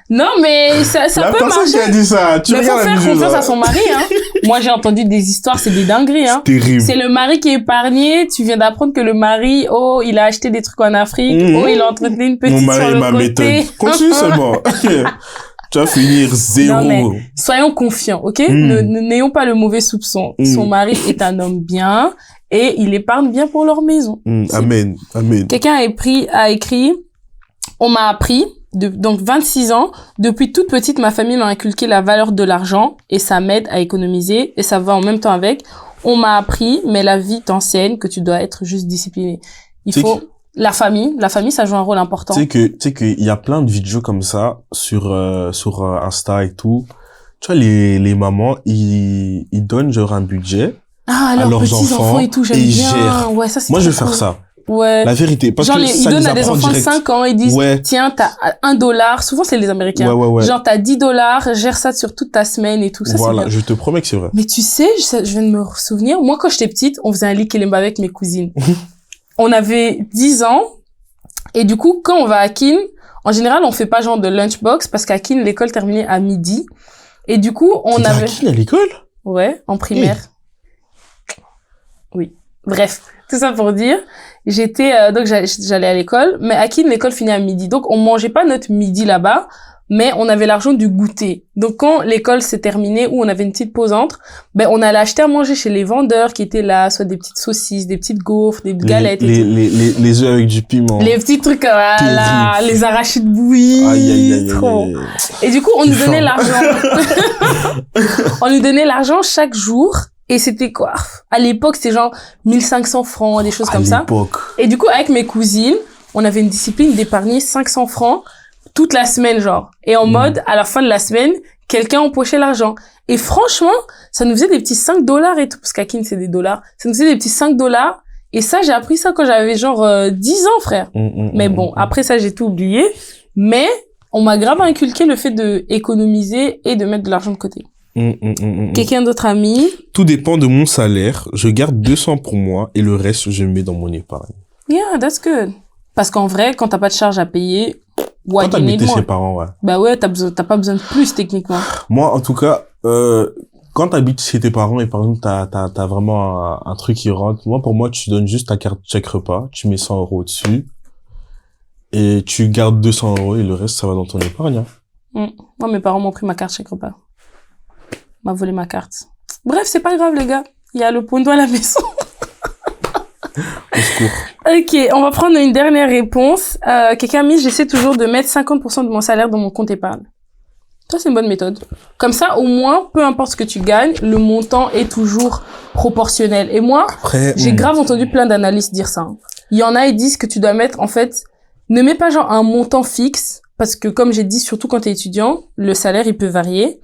Non, mais ça La peut personne qui marcher. a dit ça, tu Mais faut regardes la faire vidéo, confiance là. à son mari, hein. Moi, j'ai entendu des histoires, c'est des dingueries, hein. C'est terrible. C'est le mari qui est épargné. Tu viens d'apprendre que le mari, oh, il a acheté des trucs en Afrique. Mhm. Oh, il a entretenu une petite Mon sur mari est le ma côté. méthode. Continue seulement. Tu vas finir zéro. Non, mais soyons confiants, ok? N'ayons pas le mauvais soupçon. Son mari est un homme bien et il épargne bien pour leur maison. Amen. Amen. Quelqu'un a écrit, on m'a appris, donc 26 ans, depuis toute petite, ma famille m'a inculqué la valeur de l'argent et ça m'aide à économiser et ça va en même temps avec. On m'a appris, mais la vie t'enseigne que tu dois être juste discipliné. La famille, ça joue un rôle important. Tu sais que il y a plein de vidéos comme ça sur Insta et tout. Tu vois, les mamans, ils donnent genre un budget à à leurs petits enfants et tout, j'aime et ils bien. gèrent. Ouais, ça c'est Moi, je trop vais faire cool. ça. Ouais. La vérité. Parce genre, que ils ça donnent les à des apprend enfants de direct. 5 ans, ils disent, Ouais. tiens, t'as $1. Souvent, c'est les Américains. Ouais. Genre, t'as $10, gère ça sur toute ta semaine et tout. Ça, Voilà, c'est bien. je te promets que c'est vrai. Mais tu sais, je viens de me souvenir, moi, quand j'étais petite, on faisait un lit Kelemba avec mes cousines. On avait 10 ans. Et du coup, quand on va à Keene, en général, on fait pas genre de lunchbox parce qu'à Keene, l'école terminait à midi. Et du coup, on T'étais avait... à qui, à l'école? Ouais, en primaire. Oui. Bref, tout ça pour dire, donc j'allais à l'école, mais à Keene, l'école finit à midi. Donc, on mangeait pas notre midi là-bas, mais on avait l'argent du goûter. Donc, quand l'école s'est terminée, ou on avait une petite pause entre, ben, on allait acheter à manger chez les vendeurs qui étaient là, soit des petites saucisses, des petites gaufres, des galettes et tout. Les œufs avec du piment. Les petits trucs, voilà, Terrible. les arachides bouillis. Aïe. Trop. Et du coup, on nous donnait l'argent. On nous donnait l'argent chaque jour. Et c'était quoi? À l'époque, c'était genre 1500 francs, des choses comme ça. À l'époque. Et du coup, avec mes cousines, on avait une discipline d'épargner 500 francs toute la semaine, genre. Et en mode, à la fin de la semaine, quelqu'un empochait l'argent. Et franchement, ça nous faisait des petits $5 et tout. Parce qu'à Keene, c'est des dollars. Ça nous faisait des petits $5. Et ça, j'ai appris ça quand j'avais genre 10 ans, frère. Mais bon, après ça, j'ai tout oublié. Mais on m'a grave inculqué le fait de économiser et de mettre de l'argent de côté. Quelqu'un d'autre a mis? Tout dépend de mon salaire. Je garde 200 pour moi et le reste, je mets dans mon épargne. Yeah, that's good. Parce qu'en vrai, quand t'as pas de charge à payer, Quand t'habites chez tes parents, ouais. Bah ouais, t'as pas besoin de plus, techniquement. Moi, en tout cas, quand t'habites chez tes parents et par exemple, t'as vraiment un truc qui rentre, pour moi, tu donnes juste ta carte chèque repas, tu mets 100 € dessus, et tu gardes 200 € et le reste, ça va dans ton épargne, hein. Moi, mes parents m'ont pris ma carte chèque repas. M'a volé ma carte. Bref, c'est pas grave, les gars. Il y a le pondo à la maison. Au secours. Ok, on va prendre une dernière réponse. Quelqu'un a mis, j'essaie toujours de mettre 50% de mon salaire dans mon compte épargne. Ça, c'est une bonne méthode. Comme ça, au moins, peu importe ce que tu gagnes, le montant est toujours proportionnel. Et moi, Après, j'ai grave entendu plein d'analystes dire ça. Il y en a, ils disent que tu dois mettre, en fait, ne mets pas genre un montant fixe, parce que comme j'ai dit, surtout quand t'es étudiant, le salaire, il peut varier,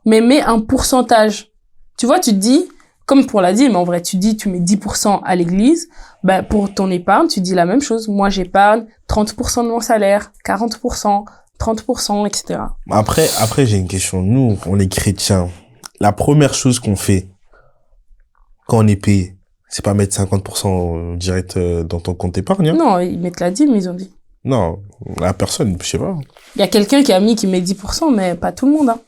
mais mets un pourcentage. Tu vois, tu te dis, comme pour la dîme, en vrai, tu dis, tu mets 10% à l'église, ben, pour ton épargne, tu dis la même chose. Moi, j'épargne 30% de mon salaire, 40%, 30%, etc. Après, j'ai une question. Nous, on est chrétiens. La première chose qu'on fait quand on est payé, c'est pas mettre 50% direct dans ton compte épargne. Hein? Non, ils mettent la dîme, ils ont dit. Non, la personne, je sais pas. Il y a quelqu'un qui met 10%, mais pas tout le monde. Hein.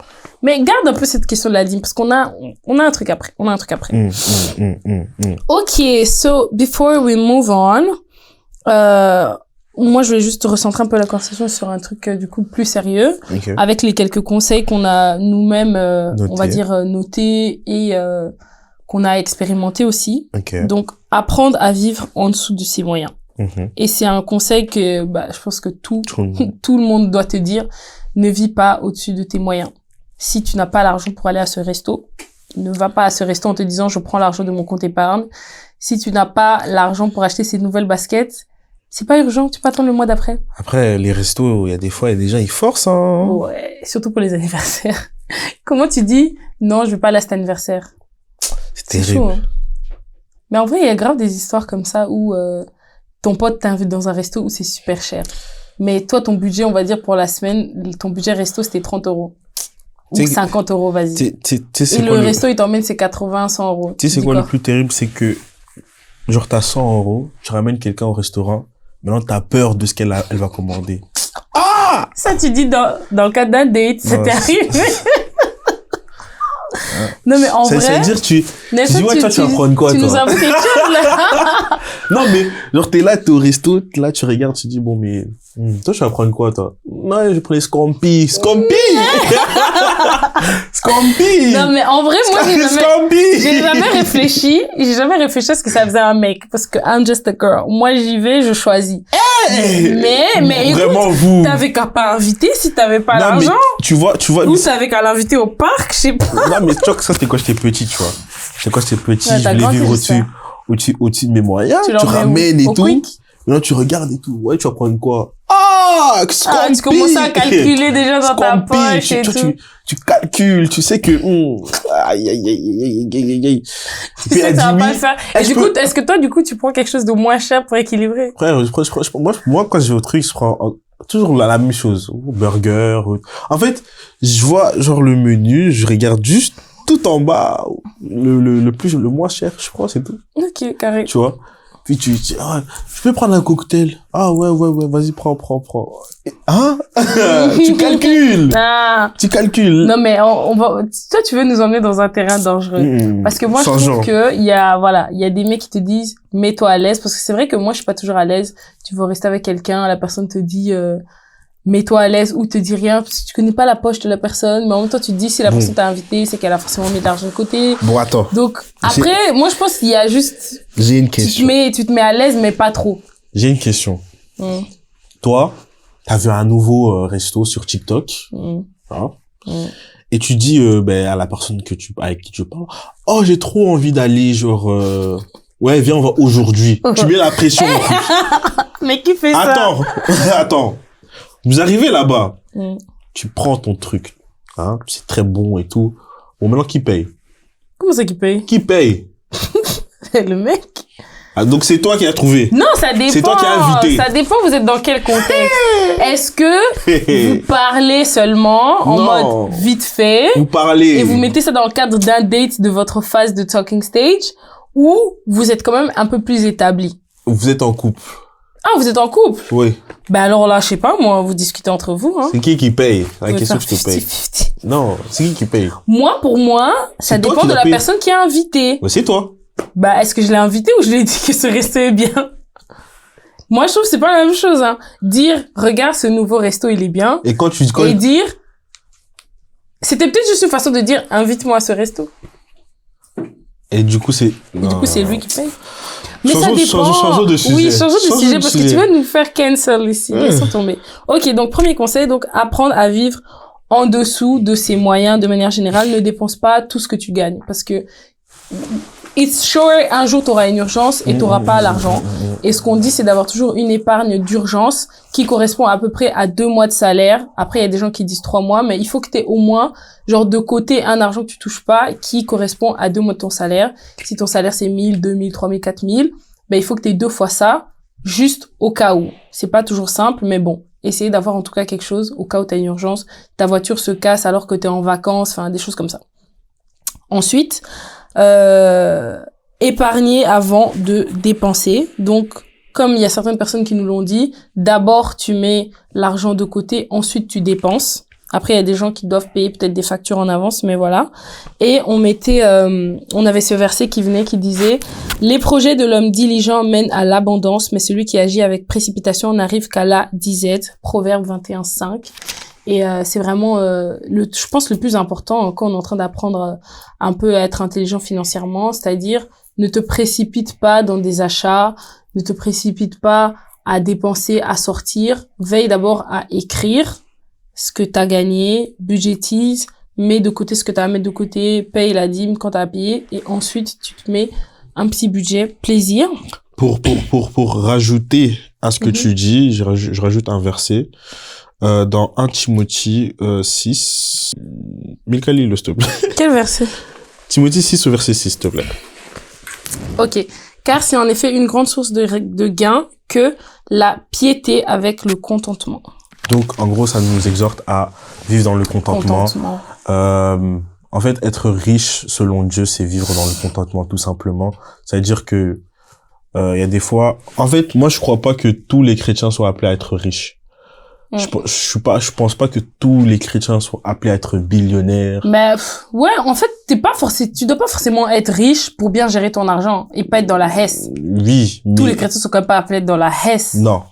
Mais garde un peu cette question de la dîme, parce qu'on a un truc après. Ok, so before we move on, moi je vais juste recentrer un peu la conversation sur un truc du coup plus sérieux, avec les quelques conseils qu'on a nous-mêmes, on va dire notés et qu'on a expérimenté aussi. Donc apprendre à vivre en dessous de ses moyens. Et c'est un conseil que je pense que tout le monde doit te dire. Ne vis pas au-dessus de tes moyens. Si tu n'as pas l'argent pour aller à ce resto, ne va pas à ce resto en te disant je prends l'argent de mon compte épargne. Si tu n'as pas l'argent pour acheter ces nouvelles baskets, c'est pas urgent, tu peux attendre le mois d'après. Après, les restos, il y a des gens, ils forcent, hein. Ouais, surtout pour les anniversaires. Comment tu dis non, je vais pas aller à cet anniversaire? C'est terrible. Chaud, hein. Mais en vrai, il y a grave des histoires comme ça où ton pote t'invite dans un resto où c'est super cher. Mais toi, ton budget, on va dire, pour la semaine, ton budget resto, c'était 30 euros. Ou 50 euros, vas-y. Et le resto, il t'emmène, c'est 80, 100 euros. Tu sais, c'est quoi le plus terrible? C'est que, genre, t'as 100 euros, tu ramènes quelqu'un au restaurant, maintenant t'as peur de ce elle va commander. Ah! Ça, tu dis dans le cadre d'un date, ça t'est arrivé. Non, mais en vrai. C'est-à-dire, tu dis, ouais, toi, tu vas prendre quoi, toi? Tu nous avoues quelque chose, là. Non, mais, genre, t'es au resto, là, tu regardes, tu dis, bon, mais, toi, tu vas prendre quoi, toi? Non, je prends les scampi. Scampi! Scampi! Non, mais en vrai, moi, j'ai jamais réfléchi à ce que ça faisait un mec. Parce que I'm just a girl. Moi, j'y vais, je choisis. Mais vraiment, écoute, t'avais qu'à pas inviter si t'avais pas l'argent. Tu vois. Ou t'avais qu'à l'inviter au parc, je sais pas. Non, mais tu vois que ça, c'était quand j'étais petit, tu vois. C'est quand j'étais petit, je voulais vivre au-dessus de mes moyens. Tu ramènes et tout. Maintenant, tu regardes et tout. Ouais, tu vas prendre quoi? Tu commences à calculer déjà dans ta poche et tout. Tu calcules, tu sais que, aïe. Tu sais que ça va pas le faire. Et du coup, est-ce que toi, tu prends quelque chose de moins cher pour équilibrer? Frère, moi, quand je vais au truc, je prends toujours la même chose. Burger. En fait, je vois, genre, le menu, je regarde juste tout en bas, le moins cher, je crois, c'est tout. Ok, carré. Tu vois? Puis tu dis, je peux prendre un cocktail. Ah ouais, vas-y, prends. Hein? Tu calcules. Tu calcules. Non, mais toi, tu veux nous emmener dans un terrain dangereux. Parce que moi, je trouve que il y a des mecs qui te disent, mets-toi à l'aise. Parce que c'est vrai que moi, je suis pas toujours à l'aise. Tu veux rester avec quelqu'un, la personne te dit, mets-toi à l'aise ou te dit rien parce que tu connais pas la poche de la personne, mais en même temps tu te dis si la personne t'a invité, c'est qu'elle a forcément mis de l'argent de côté. Bon, attends. Donc après, moi je pense qu'il y a juste j'ai une question. Tu te mets à l'aise mais pas trop. J'ai une question. Toi, t'as vu un nouveau resto sur TikTok, hein, et tu dis à la personne avec qui tu parles, oh j'ai trop envie d'aller, genre ouais viens on va aujourd'hui. Tu mets la pression en plus. Mais qui fait ça? Attends. Vous arrivez là-bas, tu prends ton truc, hein, c'est très bon et tout. Bon, maintenant, qui paye? Comment ça, qui paye? Qui paye? Le mec. Ah, donc c'est toi qui as trouvé? Non, ça dépend. C'est toi qui as invité. Ça dépend, vous êtes dans quel contexte? Est-ce que vous parlez seulement en mode vite fait? Vous parlez. Et vous mettez ça dans le cadre d'un date de votre phase de talking stage? Ou vous êtes quand même un peu plus établi? Vous êtes en couple. Ah, vous êtes en couple? Oui. Ben alors là, je sais pas, moi, vous discutez entre vous, hein. C'est qui paye? La question que je te paye. 50-50. Non, c'est qui paye? Moi, pour moi, ça dépend de la personne qui a invité. Ouais, c'est toi. Bah, est-ce que je l'ai invité ou je lui ai dit que ce resto est bien? Moi, je trouve que c'est pas la même chose, hein. Dire, regarde, ce nouveau resto, il est bien. Et et dire, c'était peut-être juste une façon de dire, invite-moi à ce resto. Et du coup, c'est lui qui paye. Mais ça dépend. Changeons de sujet. Oui, changeons de sujet parce que tu veux nous faire cancel ici. Laissons tomber. Ok, donc premier conseil, donc apprendre à vivre en dessous de ses moyens de manière générale. Ne dépense pas tout ce que tu gagnes parce que it's sure, un jour t'auras une urgence et t'auras pas l'argent. Et ce qu'on dit, c'est d'avoir toujours une épargne d'urgence qui correspond à peu près à 2 mois de salaire. Après, il y a des gens qui disent 3 mois, mais il faut que t'aies au moins, genre, de côté un argent que tu touches pas qui correspond à 2 mois de ton salaire. Si ton salaire c'est 1000, 2000, 3000, 4000, ben, il faut que t'aies 2 fois ça, juste au cas où. C'est pas toujours simple, mais bon. essayer d'avoir en tout cas quelque chose au cas où t'as une urgence. Ta voiture se casse alors que t'es en vacances, enfin des choses comme ça. Ensuite, épargner avant de dépenser. Donc, comme il y a certaines personnes qui nous l'ont dit, d'abord tu mets l'argent de côté, ensuite tu dépenses. Après, il y a des gens qui doivent payer peut-être des factures en avance, mais voilà. Et on avait ce verset qui venait, qui disait « Les projets de l'homme diligent mènent à l'abondance, mais celui qui agit avec précipitation n'arrive qu'à la disette. » Proverbe 21:5. Et c'est vraiment, je pense, le plus important quand on est en train d'apprendre un peu à être intelligent financièrement, c'est-à-dire ne te précipite pas dans des achats, ne te précipite pas à dépenser, à sortir. Veille d'abord à écrire ce que tu as gagné, budgétise, mets de côté ce que tu as à mettre de côté, paye la dîme quand tu as payé, et ensuite tu te mets un petit budget plaisir. Pour rajouter à ce que tu dis, je rajoute un verset dans 1 Timothée 6. Milka, lis-le, s'il te plaît. Quel verset? Timothée 6 au verset 6, s'il te plaît. Ok. Car c'est en effet une grande source de gain que la piété avec le contentement. Donc, en gros, ça nous exhorte à vivre dans le contentement. En fait, être riche, selon Dieu, c'est vivre dans le contentement, tout simplement. Ça veut dire que il y a des fois... En fait, moi, je crois pas que tous les chrétiens soient appelés à être riches. Je pense pas que tous les chrétiens soient appelés à être billionnaires. Mais ouais, en fait, tu dois pas forcément être riche pour bien gérer ton argent et pas être dans la hesse. Oui. Tous les chrétiens sont quand même pas appelés à être dans la hesse. Non.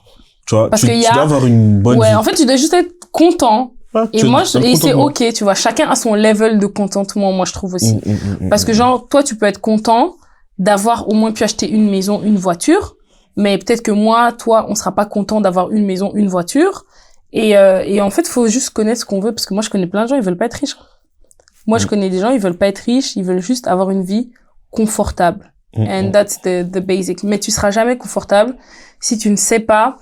Tu vois, parce tu dois avoir une bonne vie. En fait, tu dois juste être content. Et moi, c'est ok, tu vois, chacun a son level de contentement, moi, je trouve aussi. Parce que genre, toi, tu peux être content d'avoir au moins pu acheter une maison, une voiture. Mais peut-être que moi, toi, on sera pas content d'avoir une maison, une voiture. Et en fait, faut juste connaître ce qu'on veut, parce que moi, je connais plein de gens, ils veulent pas être riches. Moi, je connais des gens, ils veulent pas être riches, ils veulent juste avoir une vie confortable. And that's the basic. Mais tu seras jamais confortable si tu ne sais pas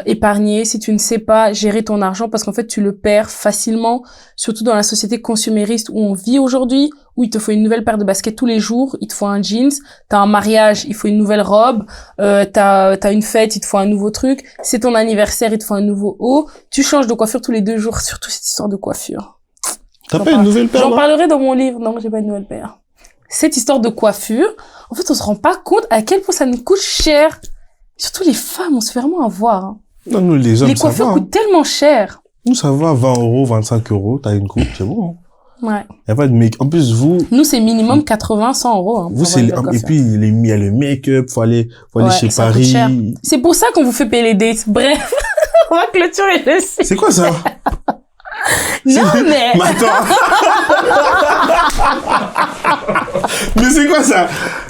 épargner, si tu ne sais pas gérer ton argent, parce qu'en fait, tu le perds facilement, surtout dans la société consumériste où on vit aujourd'hui, où il te faut une nouvelle paire de baskets tous les jours, il te faut un jeans, t'as un mariage, il faut une nouvelle robe, t'as une fête, il te faut un nouveau truc, c'est ton anniversaire, il te faut un nouveau haut, tu changes de coiffure tous les 2 jours, surtout cette histoire de coiffure. T'as pas une nouvelle paire? J'en parlerai dans mon livre. Non, j'ai pas une nouvelle paire. Cette histoire de coiffure, en fait, on se rend pas compte à quel point ça nous coûte cher. Surtout les femmes, on se fait vraiment avoir. Hein. Non, nous, les hommes, les coiffures coûtent tellement cher. Nous, ça va, 20 €, 25 €, t'as une coupe, c'est bon. Hein. Ouais. Y a pas de make. En plus, vous. Nous, c'est minimum 80, 100 €. Hein, vous, c'est, et puis, il y a le make-up, faut aller chez Paris. C'est pour ça qu'on vous fait payer les dates. Bref. On va clôturer le site. C'est quoi ça? Non, mais... Mais attends. Mais c'est quoi ça?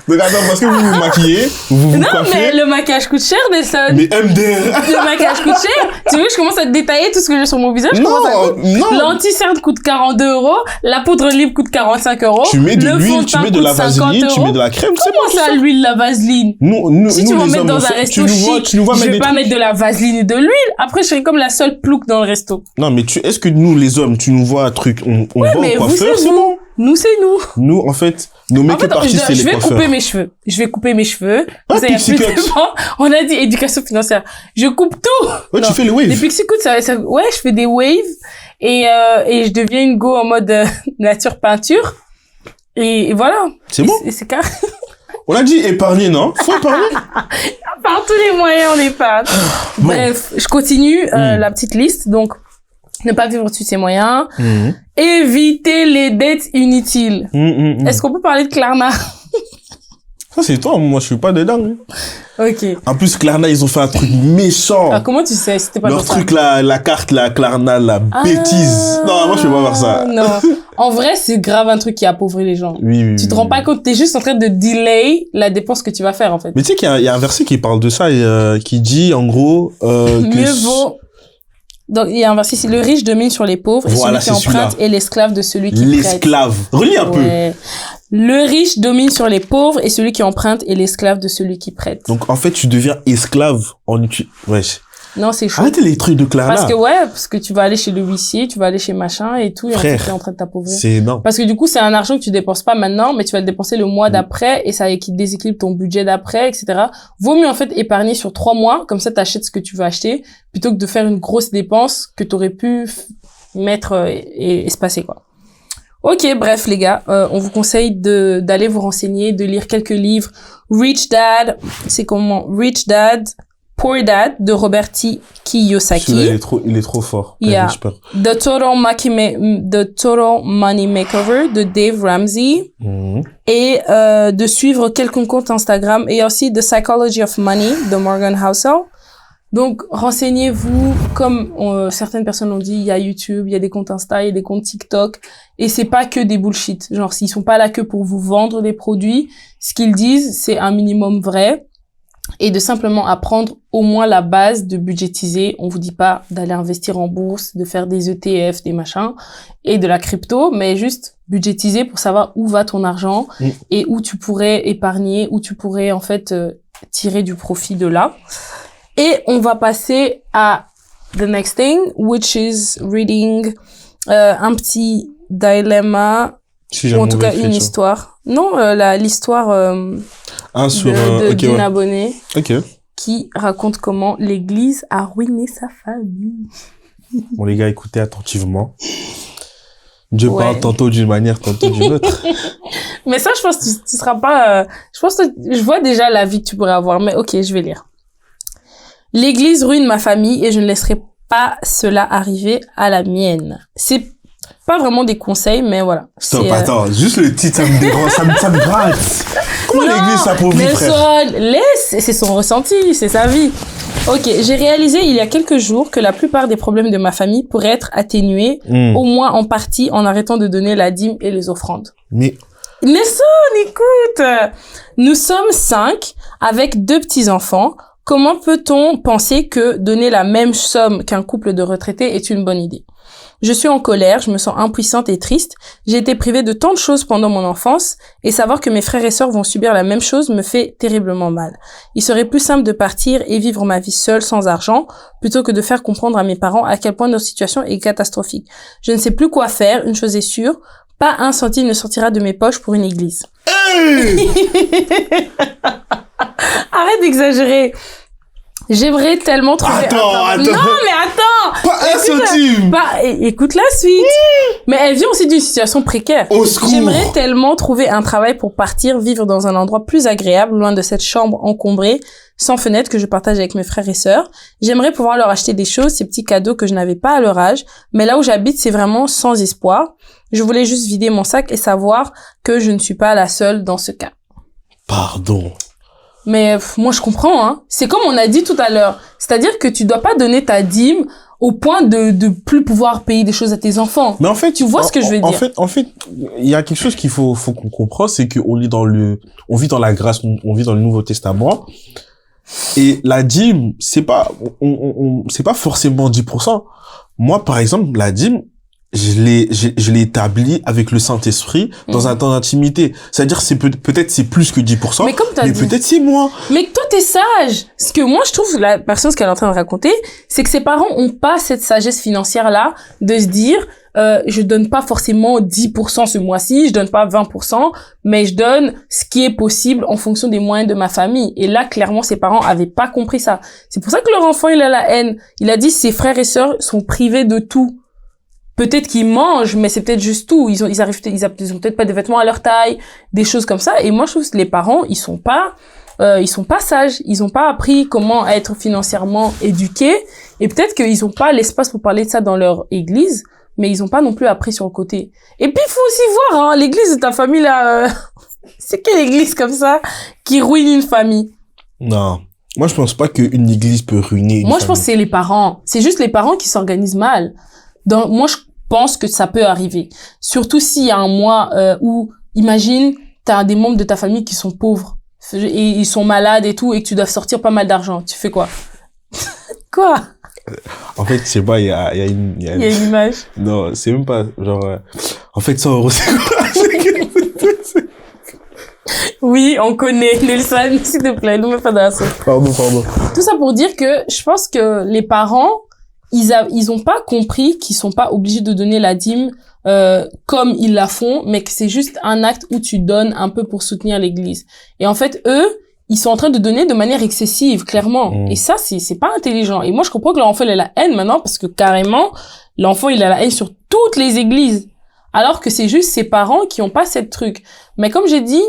Donc attends, parce que vous vous maquillez, vous non, coiffez. Mais le maquillage coûte cher, Nelson. Mais MDR. Le maquillage coûte cher. Tu veux que je commence à te détailler tout ce que j'ai sur mon visage? Non, non. L'anti-cerne coûte 42 €. La poudre libre coûte 45 €. Tu mets de l'huile, tu mets de la vaseline, tu mets de la crème, c'est bon. Comment ça, l'huile, la vaseline? Si tu vas mettre dans un resto chic, je vais pas mettre de la vaseline et de l'huile. Après, je serai comme la seule plouque dans le resto. Non, mais est-ce que nous, les hommes, tu nous vois un truc, on va au coiffeur, c'est bon. Nous, c'est nous. Nous, en fait, nos make-up artistes, c'est les coiffeurs. Je vais couper mes cheveux. Ah, Pixie Cut. On a dit éducation financière. Je coupe tout. Ouais, tu fais les waves. Les Pixie Cut, ouais, je fais des waves. Et je deviens une go en mode nature peinture. Et voilà. C'est bon. Et c'est carré. On a dit épargner, non? Faut épargner. Par tous les moyens, on épargne. Bon. Bref, je continue la petite liste. Donc, ne pas vivre au-dessus de ses moyens. Éviter les dettes inutiles. Est-ce qu'on peut parler de Klarna? Ça, c'est toi. Moi, je suis pas dedans. Ok. En plus, Klarna, ils ont fait un truc méchant. Ah, comment tu sais? C'était pas leur truc, la carte, la Klarna, la bêtise. Non, moi, je peux pas faire ça. Non. En vrai, c'est grave un truc qui appauvrit les gens. Oui. Tu te rends pas compte, t'es juste en train de delay la dépense que tu vas faire, en fait. Mais tu sais qu'il y a un verset qui parle de ça et qui dit, en gros, mieux vaut... Donc, il y a un verset ici, le riche domine sur les pauvres, et celui qui emprunte est l'esclave de celui qui prête. L'esclave. Relis un peu. Le riche domine sur les pauvres, et celui qui emprunte est l'esclave de celui qui prête. Donc, en fait, tu deviens esclave en wesh. Non, c'est chaud. Arrêtez les trucs de Clara. Parce que tu vas aller chez le huissier, tu vas aller chez machin et tout, et en fait, t'es en train de t'appauvrir. C'est énorme. Parce que du coup, c'est un argent que tu dépenses pas maintenant, mais tu vas le dépenser le mois d'après, et ça déséquilibre ton budget d'après, etc. Vaut mieux, en fait, épargner sur 3 mois, comme ça, t'achètes ce que tu veux acheter, plutôt que de faire une grosse dépense que t'aurais pu mettre et se passer, quoi. Ok, bref, les gars, on vous conseille d'aller vous renseigner, de lire quelques livres. Rich Dad, Rich Dad, Poor Dad de Robert T. Kiyosaki. Celui-là, il est trop fort. Yeah. The Total Money Makeover de Dave Ramsey. Et de suivre quelques comptes Instagram. Et aussi The Psychology of Money de Morgan Housel. Donc, renseignez-vous, comme certaines personnes l'ont dit, il y a YouTube, il y a des comptes Insta, il y a des comptes TikTok, et c'est pas que des bullshit. Genre, s'ils sont pas là que pour vous vendre des produits, ce qu'ils disent, c'est un minimum vrai, et de simplement apprendre au moins la base de budgétiser. On vous dit pas d'aller investir en bourse, de faire des ETF, des machins, et de la crypto, mais juste budgétiser pour savoir où va ton argent, et où tu pourrais épargner, où tu pourrais, en fait, tirer du profit de là. Et on va passer à the next thing, which is reading un petit dilemma, ou en tout cas une histoire. Non, l'histoire d'une abonnée qui raconte comment l'Église a ruiné sa famille. Bon les gars, écoutez attentivement. Dieu parle tantôt d'une manière, tantôt d'une autre. Mais ça, je pense que tu seras pas... je pense que je vois déjà la vie que tu pourrais avoir, mais ok, je vais lire. L'Église ruine ma famille et je ne laisserai pas cela arriver à la mienne. C'est pas vraiment des conseils, mais voilà. Stop, attends, juste le titre, ça me dérange, ça me gratte. Comment l'Église s'appauvrit, frère? Laisse, c'est son ressenti, c'est sa vie. Ok, j'ai réalisé il y a quelques jours que la plupart des problèmes de ma famille pourraient être atténués, au moins en partie, en arrêtant de donner la dîme et les offrandes. Mais... Nelson, écoute! Nous sommes 5 avec 2 petits-enfants. Comment peut-on penser que donner la même somme qu'un couple de retraités est une bonne idée? Je suis en colère, je me sens impuissante et triste. J'ai été privée de tant de choses pendant mon enfance et savoir que mes frères et sœurs vont subir la même chose me fait terriblement mal. Il serait plus simple de partir et vivre ma vie seule sans argent plutôt que de faire comprendre à mes parents à quel point notre situation est catastrophique. Je ne sais plus quoi faire, une chose est sûre, pas un centime ne sortira de mes poches pour une église. Hey Arrête d'exagérer. J'aimerais tellement trouver Attends. Non, mais attends. Pas un centime. Écoute la suite. Mais elle vient aussi d'une situation précaire. Au secours. J'aimerais tellement trouver un travail pour partir vivre dans un endroit plus agréable, loin de cette chambre encombrée, sans fenêtre que je partage avec mes frères et sœurs. J'aimerais pouvoir leur acheter des choses, ces petits cadeaux que je n'avais pas à leur âge. Mais là où j'habite, c'est vraiment sans espoir. Je voulais juste vider mon sac et savoir que je ne suis pas la seule dans ce cas. Pardon. Mais moi, je comprends, hein. C'est comme on a dit tout à l'heure. C'est-à-dire que tu dois pas donner ta dîme au point de plus pouvoir payer des choses à tes enfants. Mais en fait, tu vois ce que je veux dire. En fait, il y a quelque chose qu'il faut qu'on comprenne, c'est qu'on vit dans la grâce, on vit dans le Nouveau Testament. Et la dîme, c'est pas forcément 10%. Moi, par exemple, la dîme, je l'ai établi avec le Saint-Esprit dans un temps d'intimité. C'est-à-dire, peut-être c'est plus que 10%. Mais comme mais peut-être c'est moins. Mais toi, t'es sage. Ce que moi, je trouve, la personne, ce qu'elle est en train de raconter, c'est que ses parents ont pas cette sagesse financière-là de se dire, je donne pas forcément 10% ce mois-ci, je donne pas 20%, mais je donne ce qui est possible en fonction des moyens de ma famille. Et là, clairement, ses parents avaient pas compris ça. C'est pour ça que leur enfant, il a la haine. Il a dit, ses frères et sœurs sont privés de tout. Peut-être qu'ils mangent, mais c'est peut-être juste tout. Ils ont peut-être pas des vêtements à leur taille, des choses comme ça. Et moi, je trouve que les parents, ils sont pas sages. Ils ont pas appris comment être financièrement éduqués. Et peut-être qu'ils ont pas l'espace pour parler de ça dans leur église, mais ils ont pas non plus appris sur le côté. Et puis, il faut aussi voir, hein, l'église de ta famille, là, c'est quelle église comme ça qui ruine une famille? Non. Moi, je pense pas qu'une église peut ruiner une famille. Moi, je pense que c'est les parents. C'est juste les parents qui s'organisent mal. Moi, je pense que ça peut arriver. Surtout s'il y a un mois où, imagine, t'as des membres de ta famille qui sont pauvres et ils sont malades et tout et que tu dois sortir pas mal d'argent. Tu fais quoi? Quoi? En fait, je sais pas, il y a une image. Non, c'est même pas, genre, en fait, 100 €, c'est quoi? Oui, on connaît. Nelson, s'il te plaît, nous mets pas dans la sauce. Pardon. Tout ça pour dire que je pense que les parents, ils ont pas compris qu'ils sont pas obligés de donner la dîme comme ils la font, mais que c'est juste un acte où tu donnes un peu pour soutenir l'église. Et en fait, eux, ils sont en train de donner de manière excessive, clairement. Et ça, c'est pas intelligent. Et moi, je comprends que l'enfant, il a la haine maintenant, parce que carrément, l'enfant, il a la haine sur toutes les églises. Alors que c'est juste ses parents qui ont pas cette truc. Mais comme j'ai dit,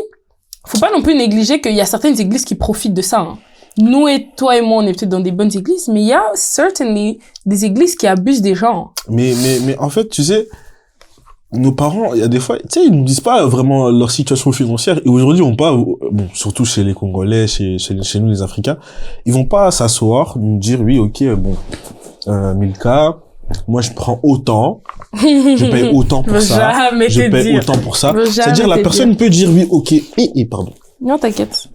faut pas non plus négliger qu'il y a certaines églises qui profitent de ça, hein. Nous et toi et moi, on est peut-être dans des bonnes églises, mais il y a certainly des églises qui abusent des gens. Mais en fait, tu sais, nos parents, il y a des fois, tu sais, ils nous disent pas vraiment leur situation financière. Et aujourd'hui, on pas, bon, surtout chez les Congolais, chez nous les Africains, ils vont pas s'asseoir, nous dire, oui, ok, bon, 1000K, moi je prends autant, je paye autant pour ça, je paye autant pour ça. C'est-à-dire la personne peut dire, oui, ok, pardon. Non, t'inquiète.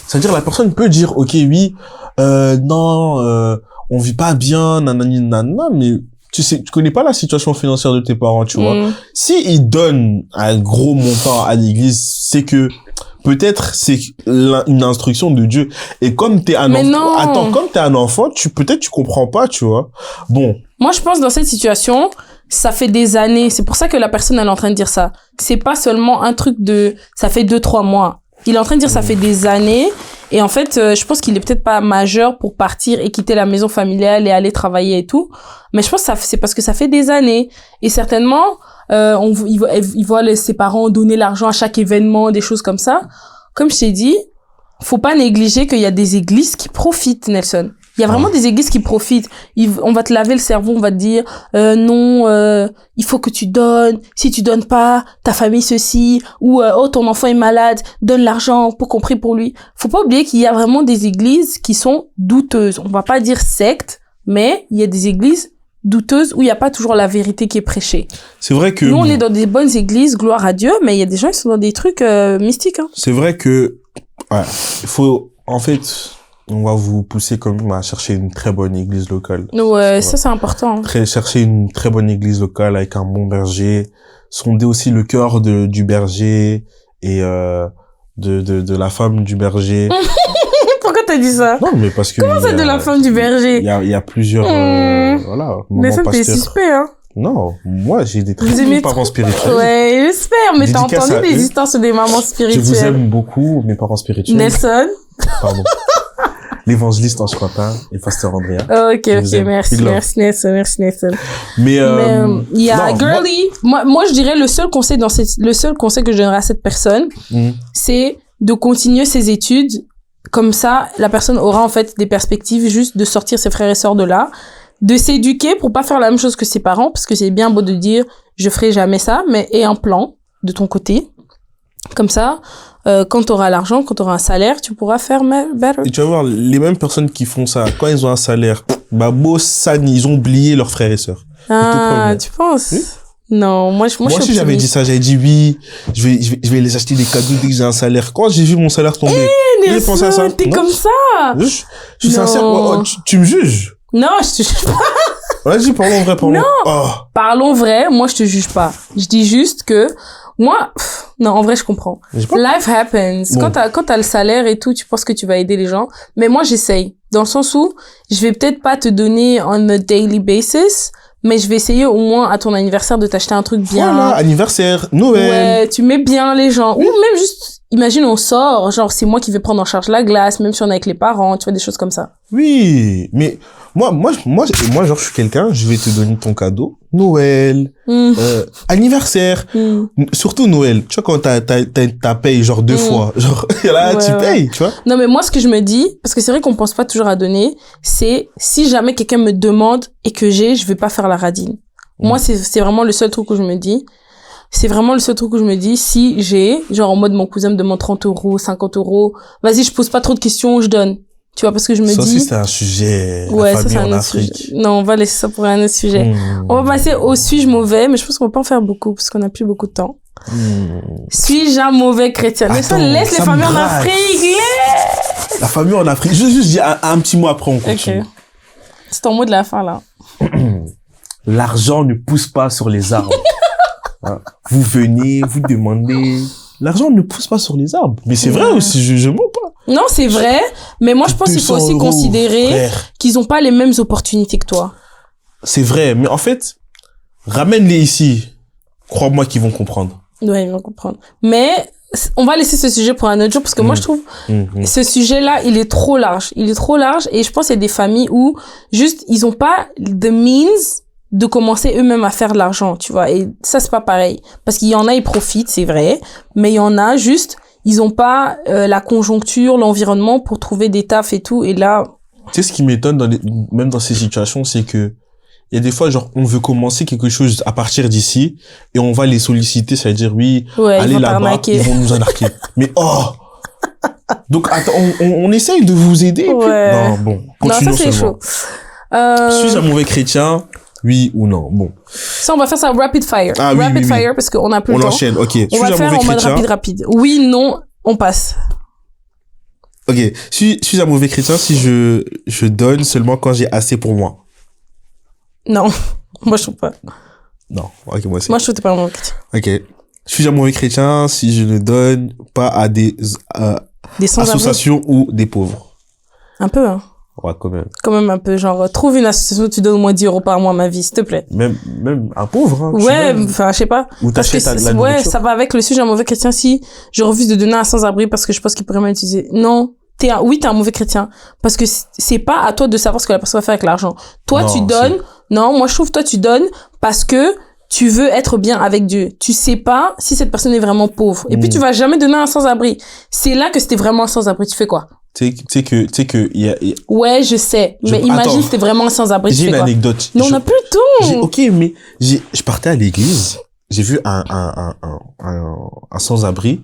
C'est-à-dire la personne peut dire, ok, oui, non, on vit pas bien, nanani, nanana, mais tu connais pas la situation financière de tes parents, tu vois. Si ils donnent un gros montant à l'église, c'est que peut-être c'est une instruction de Dieu. Et comme t'es un enfant, comme t'es un enfant, peut-être tu comprends pas, tu vois. Bon. Moi, je pense dans cette situation, ça fait des années. C'est pour ça que la personne, elle est en train de dire ça. C'est pas seulement un truc ça fait 2-3 mois. Il est en train de dire ça fait des années. Et en fait, je pense qu'il est peut-être pas majeur pour partir et quitter la maison familiale et aller travailler et tout. Mais je pense que c'est parce que ça fait des années. Et certainement, il voit ses parents donner l'argent à chaque événement, des choses comme ça. Comme je t'ai dit, faut pas négliger qu'il y a des églises qui profitent, Nelson. Il y a vraiment des églises qui profitent. On va te laver le cerveau, on va te dire non, il faut que tu donnes. Si tu donnes pas, ta famille ceci, ou oh ton enfant est malade, donne l'argent pour qu'on prie pour lui. Faut pas oublier qu'il y a vraiment des églises qui sont douteuses. On va pas dire secte, mais il y a des églises douteuses où il y a pas toujours la vérité qui est prêchée. C'est vrai que nous on est dans des bonnes églises, gloire à Dieu, mais il y a des gens qui sont dans des trucs mystiques. Hein. C'est vrai que il faut en fait on va vous pousser quand même à chercher une très bonne église locale. Ouais, ça c'est important. Chercher une très bonne église locale avec un bon berger, sonder aussi le cœur du berger et de la femme du berger. Pourquoi t'as dit ça? Non, mais parce que comment ça de la femme du berger? Il y a plusieurs voilà. Mais ça t'es suspect, hein. Non, moi j'ai des très bons parents spirituels. Ouais, j'espère, mais t'as entendu des histoires sur des mamans spirituelles. Je vous aime beaucoup, mes parents spirituels. Nelson. Pardon. L'évangéliste Ange Quentin et pasteur Andrea. Ok, merci Nelson. Mais girly. Moi je dirais le seul conseil que je donnerais à cette personne, c'est de continuer ses études. Comme ça, la personne aura en fait des perspectives juste de sortir ses frères et sœurs de là, de s'éduquer pour pas faire la même chose que ses parents, parce que c'est bien beau de dire je ferai jamais ça, mais aie un plan de ton côté. Comme ça, quand t'auras l'argent, quand t'auras un salaire, tu pourras faire better. Et tu vas voir, les mêmes personnes qui font ça, quand ils ont un salaire, ils ont oublié leurs frères et sœurs. Ah, tu penses? Oui. Non, moi aussi j'avais dit ça, j'avais dit oui, je vais les acheter des cadeaux dès que j'ai un salaire. Quand j'ai vu mon salaire tomber, j'ai pensé à ça. T'es comme ça. Je suis sincère, tu me juges? Non, je te juge pas. Vas-y, parlons vrai, parlons. Non, parlons vrai, moi je te juge pas. Je dis juste que moi, non, en vrai, je comprends. Life happens. Bon. Quand t'as le salaire et tout, tu penses que tu vas aider les gens. Mais moi, j'essaye. Dans le sens où, je vais peut-être pas te donner on a daily basis, mais je vais essayer au moins à ton anniversaire de t'acheter un truc bien. Voilà, anniversaire, Noël. Ouais, tu mets bien les gens. Oui. Ou même juste, imagine, on sort, genre, c'est moi qui vais prendre en charge la glace, même si on est avec les parents, tu vois, des choses comme ça. Oui, mais moi, genre, je suis quelqu'un, je vais te donner ton cadeau. Noël, anniversaire, surtout Noël. Tu vois, quand t'as payé genre 2 fois, genre, là, tu payes, tu vois. Non, mais moi, ce que je me dis, parce que c'est vrai qu'on pense pas toujours à donner, c'est, si jamais quelqu'un me demande et que je vais pas faire la radine. Moi, c'est vraiment le seul truc que je me dis. C'est vraiment le seul truc où je me dis, si j'ai, genre, en mode, mon cousin me demande 30 €, 50 €, vas-y, je pose pas trop de questions, je donne. Tu vois, parce que je me dis... Ça aussi, c'est un sujet, la famille en Afrique. Non, on va laisser ça pour un autre sujet. On va passer au suis-je mauvais, mais je pense qu'on va pas en faire beaucoup, parce qu'on a plus beaucoup de temps. Suis-je un mauvais chrétien? Mais ça, laisse les familles en Afrique, La famille en Afrique. Je vais juste dire un petit mot après, on continue. Ok. C'est ton mot de la fin, là. L'argent ne pousse pas sur les arbres. Vous venez, vous demandez l'argent ne pousse pas sur les arbres. Mais c'est vrai aussi, je mens pas. Non, c'est vrai, mais moi je pense qu'il faut aussi 200 €, considérer frère. qu'ils ont pas les mêmes opportunités que toi. C'est vrai, mais en fait, ramène-les ici. Crois-moi qu'ils vont comprendre. Ouais, ils vont comprendre. Mais on va laisser ce sujet pour un autre jour parce que moi je trouve ce sujet-là, il est trop large. Il est trop large et je pense qu'il y a des familles où juste ils ont pas the means de commencer eux-mêmes à faire de l'argent, tu vois. Et ça c'est pas pareil parce qu'il y en a ils profitent, c'est vrai, mais il y en a juste ils ont pas la conjoncture, l'environnement pour trouver des tafs et tout et là Tu sais, ce qui m'étonne même dans ces situations, c'est que il y a des fois, genre, on veut commencer quelque chose à partir d'ici et on va les solliciter, ça veut dire, oui, ouais, allez là-bas, ils vont nous arnaquer. Mais donc, attends, on essaye de vous aider. Ouais. Puis... Non, bon, continuons non, ça c'est seulement. chaud. Suis-je un mauvais chrétien? Oui ou non? Bon. Ça, on va faire ça rapid fire. Ah, oui, rapid oui, fire parce qu'on a plus on le temps. enchaîne, ok. On va le faire en mode rapide. Oui, non, on passe. Ok. Suis-je un mauvais chrétien si je donne seulement quand j'ai assez pour moi? Non. Moi, je trouve pas. Non. Ok, moi aussi. Moi, je trouve que t'es pas un mauvais chrétien. Ok. Suis-je un mauvais chrétien si je ne donne pas à des associations ou des pauvres? Un peu, hein. Ouais, quand même. Quand même un peu, genre, trouve une association où tu donnes au moins 10 € par mois à ma vie, s'il te plaît. Même un pauvre, hein. Ouais, enfin, je sais pas. Ou t'achètes la nourriture. Ouais, ça va avec le sujet un mauvais chrétien si je refuse de donner à un sans-abri parce que je pense qu'il pourrait m'utiliser. Non. Oui, t'es un mauvais chrétien. Parce que c'est pas à toi de savoir ce que la personne va faire avec l'argent. Toi, Non, tu donnes. Non, moi, je trouve, toi, tu donnes parce que tu veux être bien avec Dieu. Tu sais pas si cette personne est vraiment pauvre. Et puis, tu vas jamais donner à un sans-abri. C'est là que c'était vraiment un sans-abri. Tu fais quoi? Tu sais que il y a... Ouais, je sais. Mais imagine si t'es vraiment un sans-abri. J'ai une anecdote. Non, on n'a plus le temps. Ok, mais je partais à l'église. J'ai vu un sans-abri.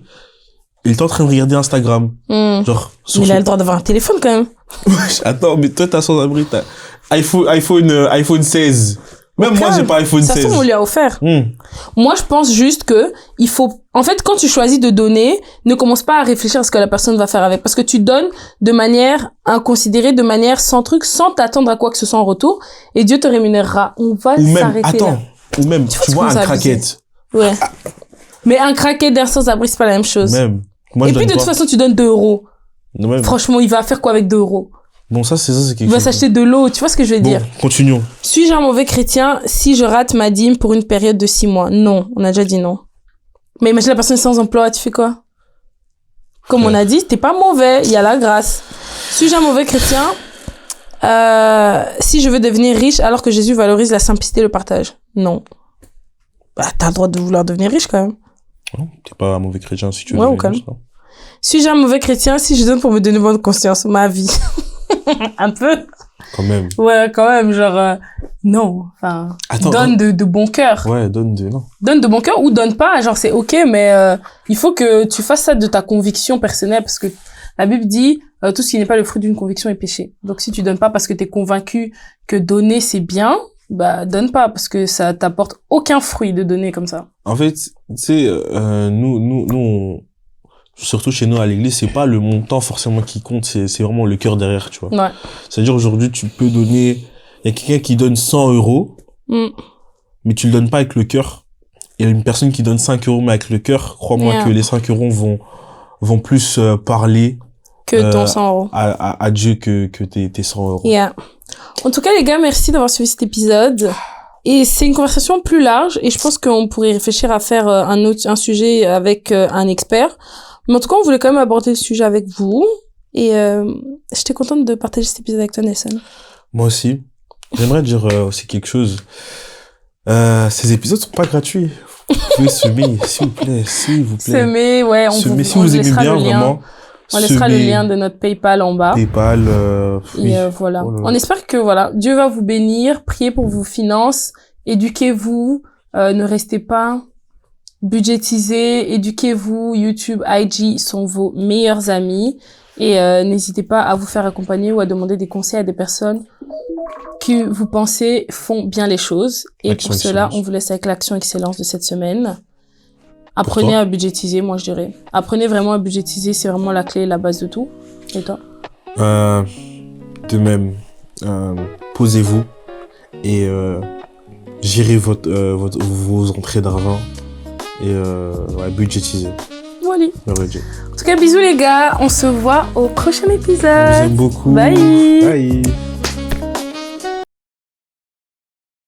Il était en train de regarder Instagram. Genre, mais il a le droit d'avoir un téléphone quand même. Attends, mais toi, t'as sans-abri, t'as iPhone 16. Même moi, j'ai pas iPhone 16. Ça se trouve, on lui a offert. Moi, je pense juste que il faut, en fait, quand tu choisis de donner, ne commence pas à réfléchir à ce que la personne va faire avec. Parce que tu donnes de manière inconsidérée, de manière sans truc, sans t'attendre à quoi que ce soit en retour. Et Dieu te rémunérera. On va s'arrêter là. Ou même, tu vois, un craquette. Ouais. Mais un craquette d'un sans-abri, c'est pas la même chose. Même. Moi, et puis, de toute façon, tu donnes 2 €. Même. Franchement, il va faire quoi avec 2 €? Bon, ça, c'est quelque chose. Il va s'acheter de l'eau, tu vois ce que je veux dire? Continuons. Suis-je un mauvais chrétien si je rate ma dîme pour une période de 6 mois? Non, on a déjà dit non. Mais imagine la personne sans emploi, tu fais quoi? Comme on a dit, t'es pas mauvais, il y a la grâce. Suis-je un mauvais chrétien si je veux devenir riche alors que Jésus valorise la simplicité et le partage? Non. Bah, t'as le droit de vouloir devenir riche quand même. Non, t'es pas un mauvais chrétien si tu veux devenir riche. Suis-je un mauvais chrétien si je donne pour me donner bonne conscience? Ma vie. Un peu. Quand même. Ouais, quand même, genre, non. Enfin, donne de bon cœur. Ouais, non. Donne de bon cœur ou donne pas, genre, c'est ok, mais il faut que tu fasses ça de ta conviction personnelle parce que la Bible dit, tout ce qui n'est pas le fruit d'une conviction est péché. Donc, si tu donnes pas parce que t'es convaincu que donner c'est bien, bah, donne pas parce que ça t'apporte aucun fruit de donner comme ça. En fait, tu sais, nous, surtout chez nous à l'église, c'est pas le montant forcément qui compte, c'est vraiment le cœur derrière, tu vois. Ouais. C'est-à-dire aujourd'hui, tu peux donner, il y a quelqu'un qui donne 100 €, mais tu le donnes pas avec le cœur. Il y a une personne qui donne 5 € mais avec le cœur. Crois-moi que les 5 € vont plus parler que ton 100 € à Dieu que tes 100 €. Yeah. En tout cas, les gars, merci d'avoir suivi cet épisode. Et c'est une conversation plus large et je pense qu'on pourrait réfléchir à faire un sujet avec un expert. Mais en tout cas, on voulait quand même aborder le sujet avec vous. Et j'étais contente de partager cet épisode avec toi, Nelson. Moi aussi. J'aimerais dire aussi quelque chose. Ces épisodes sont pas gratuits. Vous pouvez semer, s'il vous plaît. Semer, ouais. Si vous aimez bien, vraiment. On laissera le lien de notre PayPal en bas. PayPal, oui. Et voilà. On espère que, voilà, Dieu va vous bénir. Priez pour vos finances. Éduquez-vous. Ne restez pas budgétisés. Éduquez-vous. YouTube, IG sont vos meilleurs amis. Et n'hésitez pas à vous faire accompagner ou à demander des conseils à des personnes que vous pensez font bien les choses. Et pour cela, on vous laisse avec l'action excellence de cette semaine. Apprenez à budgétiser, moi je dirais. Apprenez vraiment à budgétiser, c'est vraiment la clé, la base de tout. Et toi? De même, posez-vous et gérez vos entrées d'argent et budgétisez. Voilà. folie. Le rejet. En tout cas, bisous les gars. On se voit au prochain Je vous épisode. aime beaucoup. Bye. Bye.